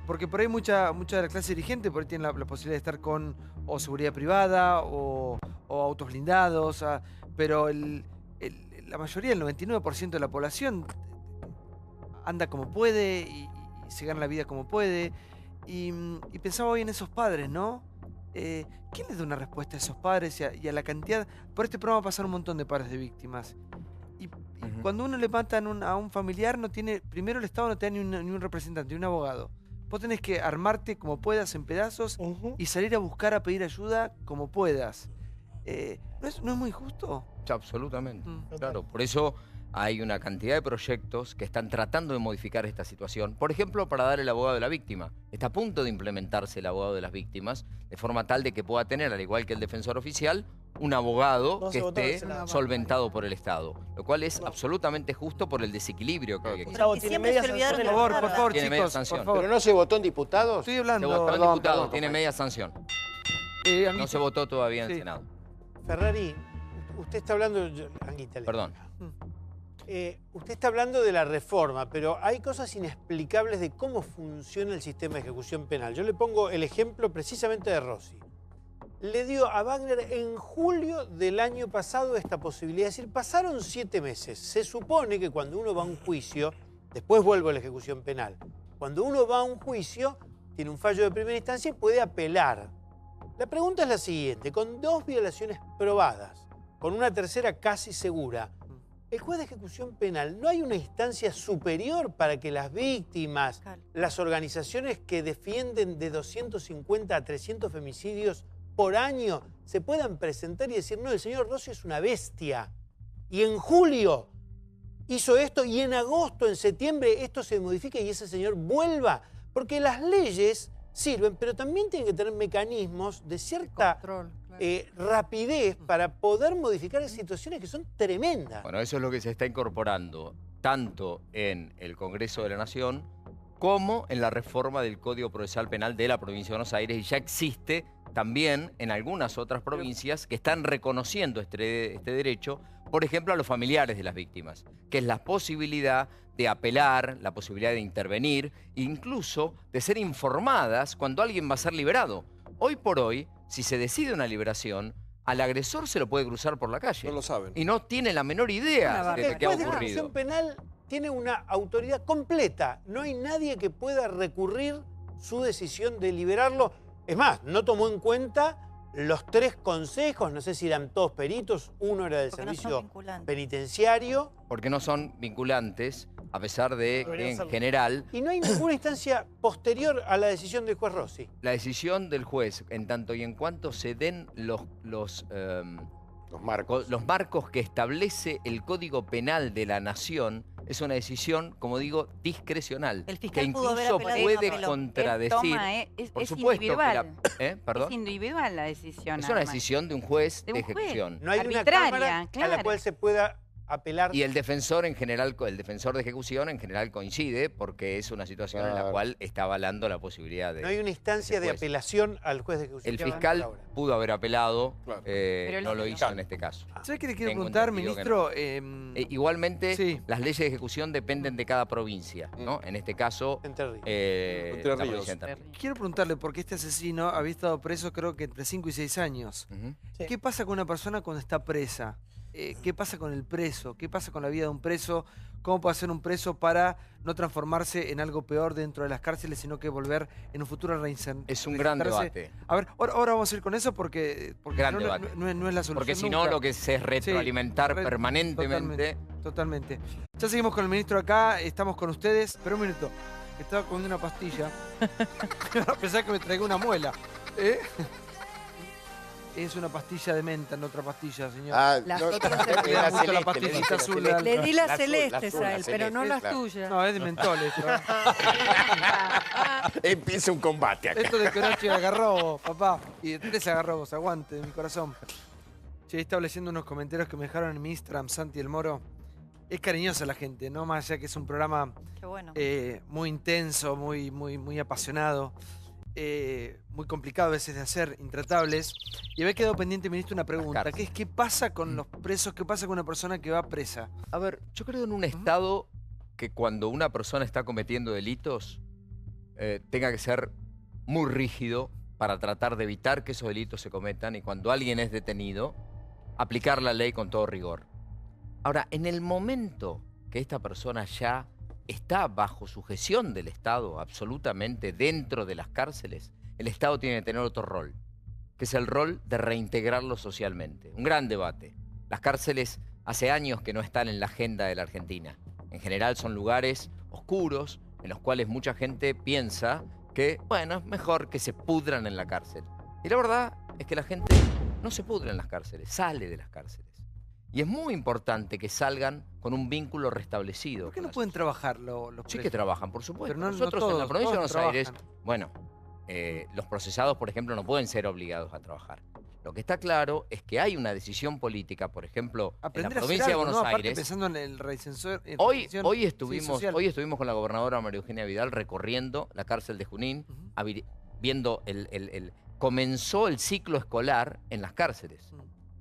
Porque por ahí mucha de la clase dirigente por ahí tiene la posibilidad de estar con o seguridad privada o autos blindados, pero la mayoría, el 99% de la población anda como puede y se gana la vida como puede. Y pensaba hoy en esos padres, ¿no? ¿Quién les da una respuesta a esos padres y a la cantidad? Por este programa pasan un montón de padres de víctimas. Y cuando uno le matan a un familiar, primero el Estado no te da ni un representante, ni un abogado. Vos tenés que armarte como puedas en pedazos y salir a buscar, a pedir ayuda como puedas. ¿No es muy justo? Absolutamente. Claro, por eso hay una cantidad de proyectos que están tratando de modificar esta situación. Por ejemplo, para dar el abogado de la víctima. Está a punto de implementarse el abogado de las víctimas, de forma tal de que pueda tener, al igual que el defensor oficial, un abogado que esté solventado por el Estado. Lo cual es absolutamente justo por el desinquilibrio que hay aquí. Por favor, tiene chicos, media sanción. por favor. ¿Pero no se votó en diputados? Estoy hablando. Se votó en diputados, tiene media sanción. No se votó todavía en el Senado. Ferrari, usted está hablando... Anguita, perdón. Usted está hablando de la reforma, pero hay cosas inexplicables de cómo funciona el sistema de ejecución penal. Yo le pongo el ejemplo precisamente de Rossi. Le dio a Wagner en julio del año pasado esta posibilidad. Es decir, pasaron 7 meses. Se supone que cuando uno va a un juicio, después vuelvo a la ejecución penal, cuando uno va a un juicio, tiene un fallo de primera instancia y puede apelar. La pregunta es la siguiente, con 2 violaciones probadas, con una tercera casi segura, el juez de ejecución penal, ¿no hay una instancia superior para que las víctimas, las organizaciones que defienden de 250 a 300 femicidios por año, se puedan presentar y decir, no, el señor Rossi es una bestia? Y en julio hizo esto y en agosto, en septiembre, esto se modifica y ese señor vuelva. Porque las leyes sirven, pero también tienen que tener mecanismos de cierta rapidez para poder modificar situaciones que son tremendas. Bueno, eso es lo que se está incorporando tanto en el Congreso de la Nación como en la reforma del Código Procesal Penal de la provincia de Buenos Aires, y ya existe también en algunas otras provincias que están reconociendo este derecho, por ejemplo, a los familiares de las víctimas, que es la posibilidad de apelar, la posibilidad de intervenir, incluso de ser informadas cuando alguien va a ser liberado. Hoy por hoy, si se decide una liberación, al agresor se lo puede cruzar por la calle. No lo saben. Y no tiene la menor idea de qué ha El juez de ocurrido. ejecución penal tiene una autoridad completa. No hay nadie que pueda recurrir su decisión de liberarlo. Es más, no tomó en cuenta los 3 consejos, no sé si eran todos peritos, uno era del servicio penitenciario. Porque no son vinculantes, a pesar de que en general... Y no hay ninguna instancia posterior a la decisión del juez Rossi. La decisión del juez, en tanto y en cuanto se den los marcos que establece el Código Penal de la Nación, es una decisión, como digo, discrecional. El que fiscal pudo haber incluso apelado, puede apeló. contradecir. Es supuesto individual. ¿Perdón? Es individual la decisión. Es una decisión de un juez de ejecución. No hay una Arbitraria, cámara a claro. la cual se pueda apelar. Y el defensor en general, el defensor de ejecución en general coincide, porque es una situación en la cual está avalando la posibilidad de... No hay una instancia de apelación al juez de ejecución. El fiscal pudo haber apelado, Pero no lo hizo en este caso. ¿Sabes qué le quiero Tengo preguntar, entendido que ministro? no. Igualmente, las leyes de ejecución dependen de cada provincia, ¿no? En este caso, la provincia de Entre Ríos. Quiero preguntarle, porque este asesino había estado preso creo que entre 5 y 6 años. ¿Qué pasa con una persona cuando está presa? ¿Qué pasa con el preso? ¿Qué pasa con la vida de un preso? ¿Cómo puede hacer un preso para no transformarse en algo peor dentro de las cárceles, sino que volver en un futuro a reinsertarse? Es un gran debate. A ver, ahora vamos a ir con eso porque Gran no, debate. no es la solución. Porque si no, lo que se es retroalimentar permanentemente. Totalmente. Ya seguimos con el ministro acá, estamos con ustedes. Pero un minuto, estaba comiendo una pastilla. A pesar que me traigo una muela. Es una pastilla de menta, no otra pastilla, señor. Las otras le da mucho la pastillita azul. Le di las celestes a él, pero no las tuyas. No, es de mentol esto. Empieza un combate acá. Esto de Peroche agarró, papá. Y de 3 agarró, aguante de mi corazón. Che, estaba leyendo unos comentarios que me dejaron en mi Instagram, Santi el Moro. Es cariñosa la gente, ¿no? Más allá que es un programa muy intenso, muy apasionado. Muy complicado a veces de hacer, intratables. Y había quedado pendiente, ministro, una pregunta, que es ¿qué pasa con los presos? ¿Qué pasa con una persona que va presa? A ver, yo creo en un Estado que cuando una persona está cometiendo delitos tenga que ser muy rígido para tratar de evitar que esos delitos se cometan, y cuando alguien es detenido, aplicar la ley con todo rigor. Ahora, en el momento que esta persona ya está bajo sujeción del Estado, absolutamente dentro de las cárceles, el Estado tiene que tener otro rol, que es el rol de reintegrarlo socialmente. Un gran debate. Las cárceles hace años que no están en la agenda de la Argentina. En general son lugares oscuros en los cuales mucha gente piensa que, bueno, es mejor que se pudran en la cárcel. Y la verdad es que la gente no se pudre en las cárceles, sale de las cárceles. Y es muy importante que salgan con un vínculo restablecido. ¿Por qué no pueden trabajar los presos? Sí que trabajan, por supuesto. Pero no Nosotros todos, en la provincia de todos Buenos Aires, trabajan. bueno, los procesados, por ejemplo, no pueden ser obligados a trabajar. Lo que está claro es que hay una decisión política, por ejemplo, en la provincia de Buenos Aires. Pensando en el recensor. Hoy estuvimos con la gobernadora María Eugenia Vidal recorriendo la cárcel de Junín, viendo comenzó el ciclo escolar en las cárceles.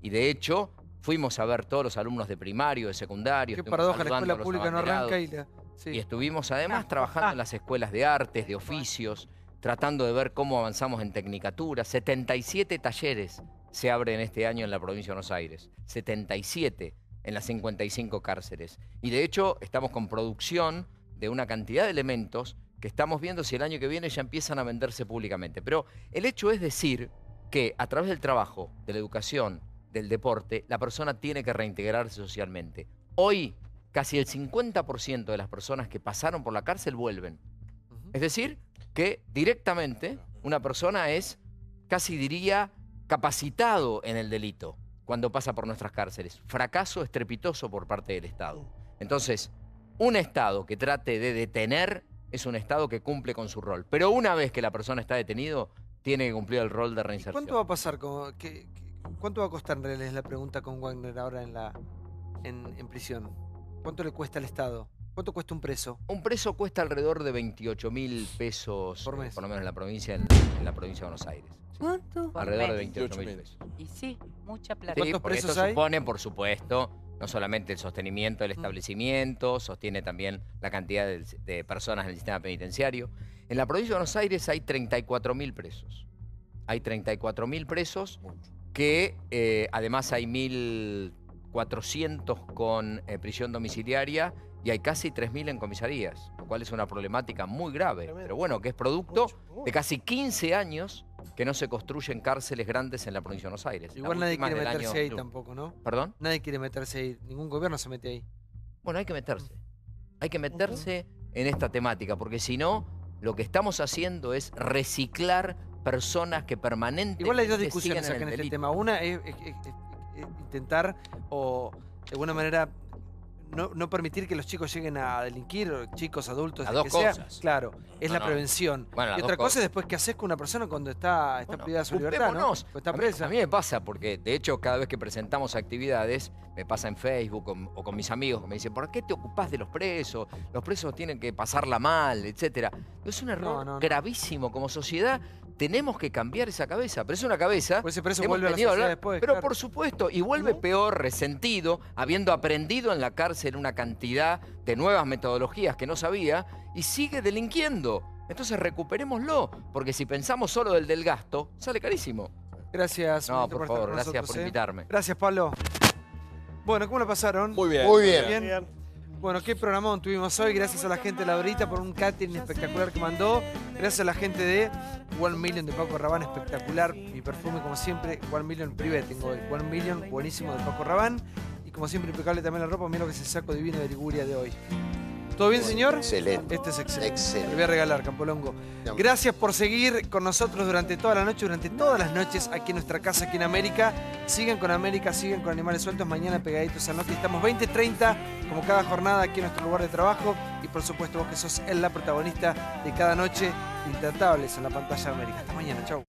Y de hecho, fuimos a ver todos los alumnos de primario, de secundario. Qué paradoja, la escuela pública no arranca y trabajando además trabajando en las escuelas de artes, de oficios, tratando de ver cómo avanzamos en tecnicatura. 77 talleres se abren este año en la provincia de Buenos Aires. 77 en las 55 cárceles. Y de hecho, estamos con producción de una cantidad de elementos que estamos viendo si el año que viene ya empiezan a venderse públicamente. Pero el hecho es decir que a través del trabajo, de la educación, del deporte, la persona tiene que reintegrarse socialmente. Hoy, casi el 50% de las personas que pasaron por la cárcel vuelven. Es decir, que directamente una persona es, casi diría, capacitado en el delito cuando pasa por nuestras cárceles. Fracaso estrepitoso por parte del Estado. Entonces, un Estado que trate de detener es un Estado que cumple con su rol. Pero una vez que la persona está detenido, tiene que cumplir el rol de reinserción. ¿Cuánto va a pasar? ¿Cuánto va a costar en realidad? Es la pregunta con Wagner ahora en prisión. ¿Cuánto le cuesta al Estado? ¿Cuánto cuesta un preso? Un preso cuesta alrededor de 28.000 pesos por mes, por lo menos en la provincia de Buenos Aires. ¿Cuánto? Alrededor de 28.000 pesos. Y sí, mucha plata. Sí, ¿Cuántos porque presos esto hay? supone, por supuesto, no solamente el sostenimiento del establecimiento, sostiene también la cantidad de personas en el sistema penitenciario. En la provincia de Buenos Aires hay 34.000 presos. Hay 34.000 presos que además hay 1.400 con prisión domiciliaria y hay casi 3.000 en comisarías, lo cual es una problemática muy grave. Pero bueno, que es producto de casi 15 años que no se construyen cárceles grandes en la provincia de Buenos Aires. Igual nadie quiere meterse ahí tampoco, ¿no? ¿Perdón? Nadie quiere meterse ahí. Ningún gobierno se mete ahí. Bueno, hay que meterse. Hay que meterse en esta temática, porque si no, lo que estamos haciendo es reciclar personas que permanentemente Igual hay dos discusiones siguen acá en este delito. tema. Una es intentar, o de alguna manera, no permitir que los chicos lleguen a delinquir, o chicos, adultos, Las lo dos que sea. cosas. Claro, es la No. prevención. Bueno, las y otra dos cosa es cosas. después qué haces con una persona cuando está privada de su libertad, ¿no? Ocupémonos. Porque está A mí- presa. A mí me pasa, porque de hecho cada vez que presentamos actividades, me pasa en Facebook o con mis amigos que me dicen, ¿por qué te ocupás de los presos? Los presos tienen que pasarla mal, etcétera. Es un error gravísimo como sociedad. Tenemos que cambiar esa cabeza, pero es una cabeza Pues ese preso que hemos vuelve a la venido a sociedad hablar, después, pero claro. por supuesto, y vuelve peor, resentido, habiendo aprendido en la cárcel una cantidad de nuevas metodologías que no sabía, y sigue delinquiendo. Entonces recuperémoslo, porque si pensamos solo del gasto, sale carísimo. Gracias. No, Benito, por estar favor, con gracias nosotros, por invitarme. Gracias, Pablo. Bueno, ¿cómo la pasaron? Muy bien. Muy bien. Bueno, qué programón tuvimos hoy. Gracias a la gente de La Dorita por un catering espectacular que mandó. Gracias a la gente de 1 Million de Paco Rabanne, espectacular. Mi perfume, como siempre, 1 Million Privé. Tengo el 1 Million, buenísimo, de Paco Rabanne. Y como siempre, impecable también la ropa. Mira lo que es el saco divino de Liguria de hoy. ¿Todo bien, señor? Excelente. Este es excelente. Excelente. Le voy a regalar, Campolongo. Gracias por seguir con nosotros durante toda la noche, durante todas las noches aquí en nuestra casa, aquí en América. Sigan con América, sigan con Animales Sueltos. Mañana pegaditos al norte. Estamos 20:30, como cada jornada, aquí en nuestro lugar de trabajo. Y por supuesto, vos que sos la protagonista de cada noche, Intratables en la pantalla de América. Hasta mañana. Chau.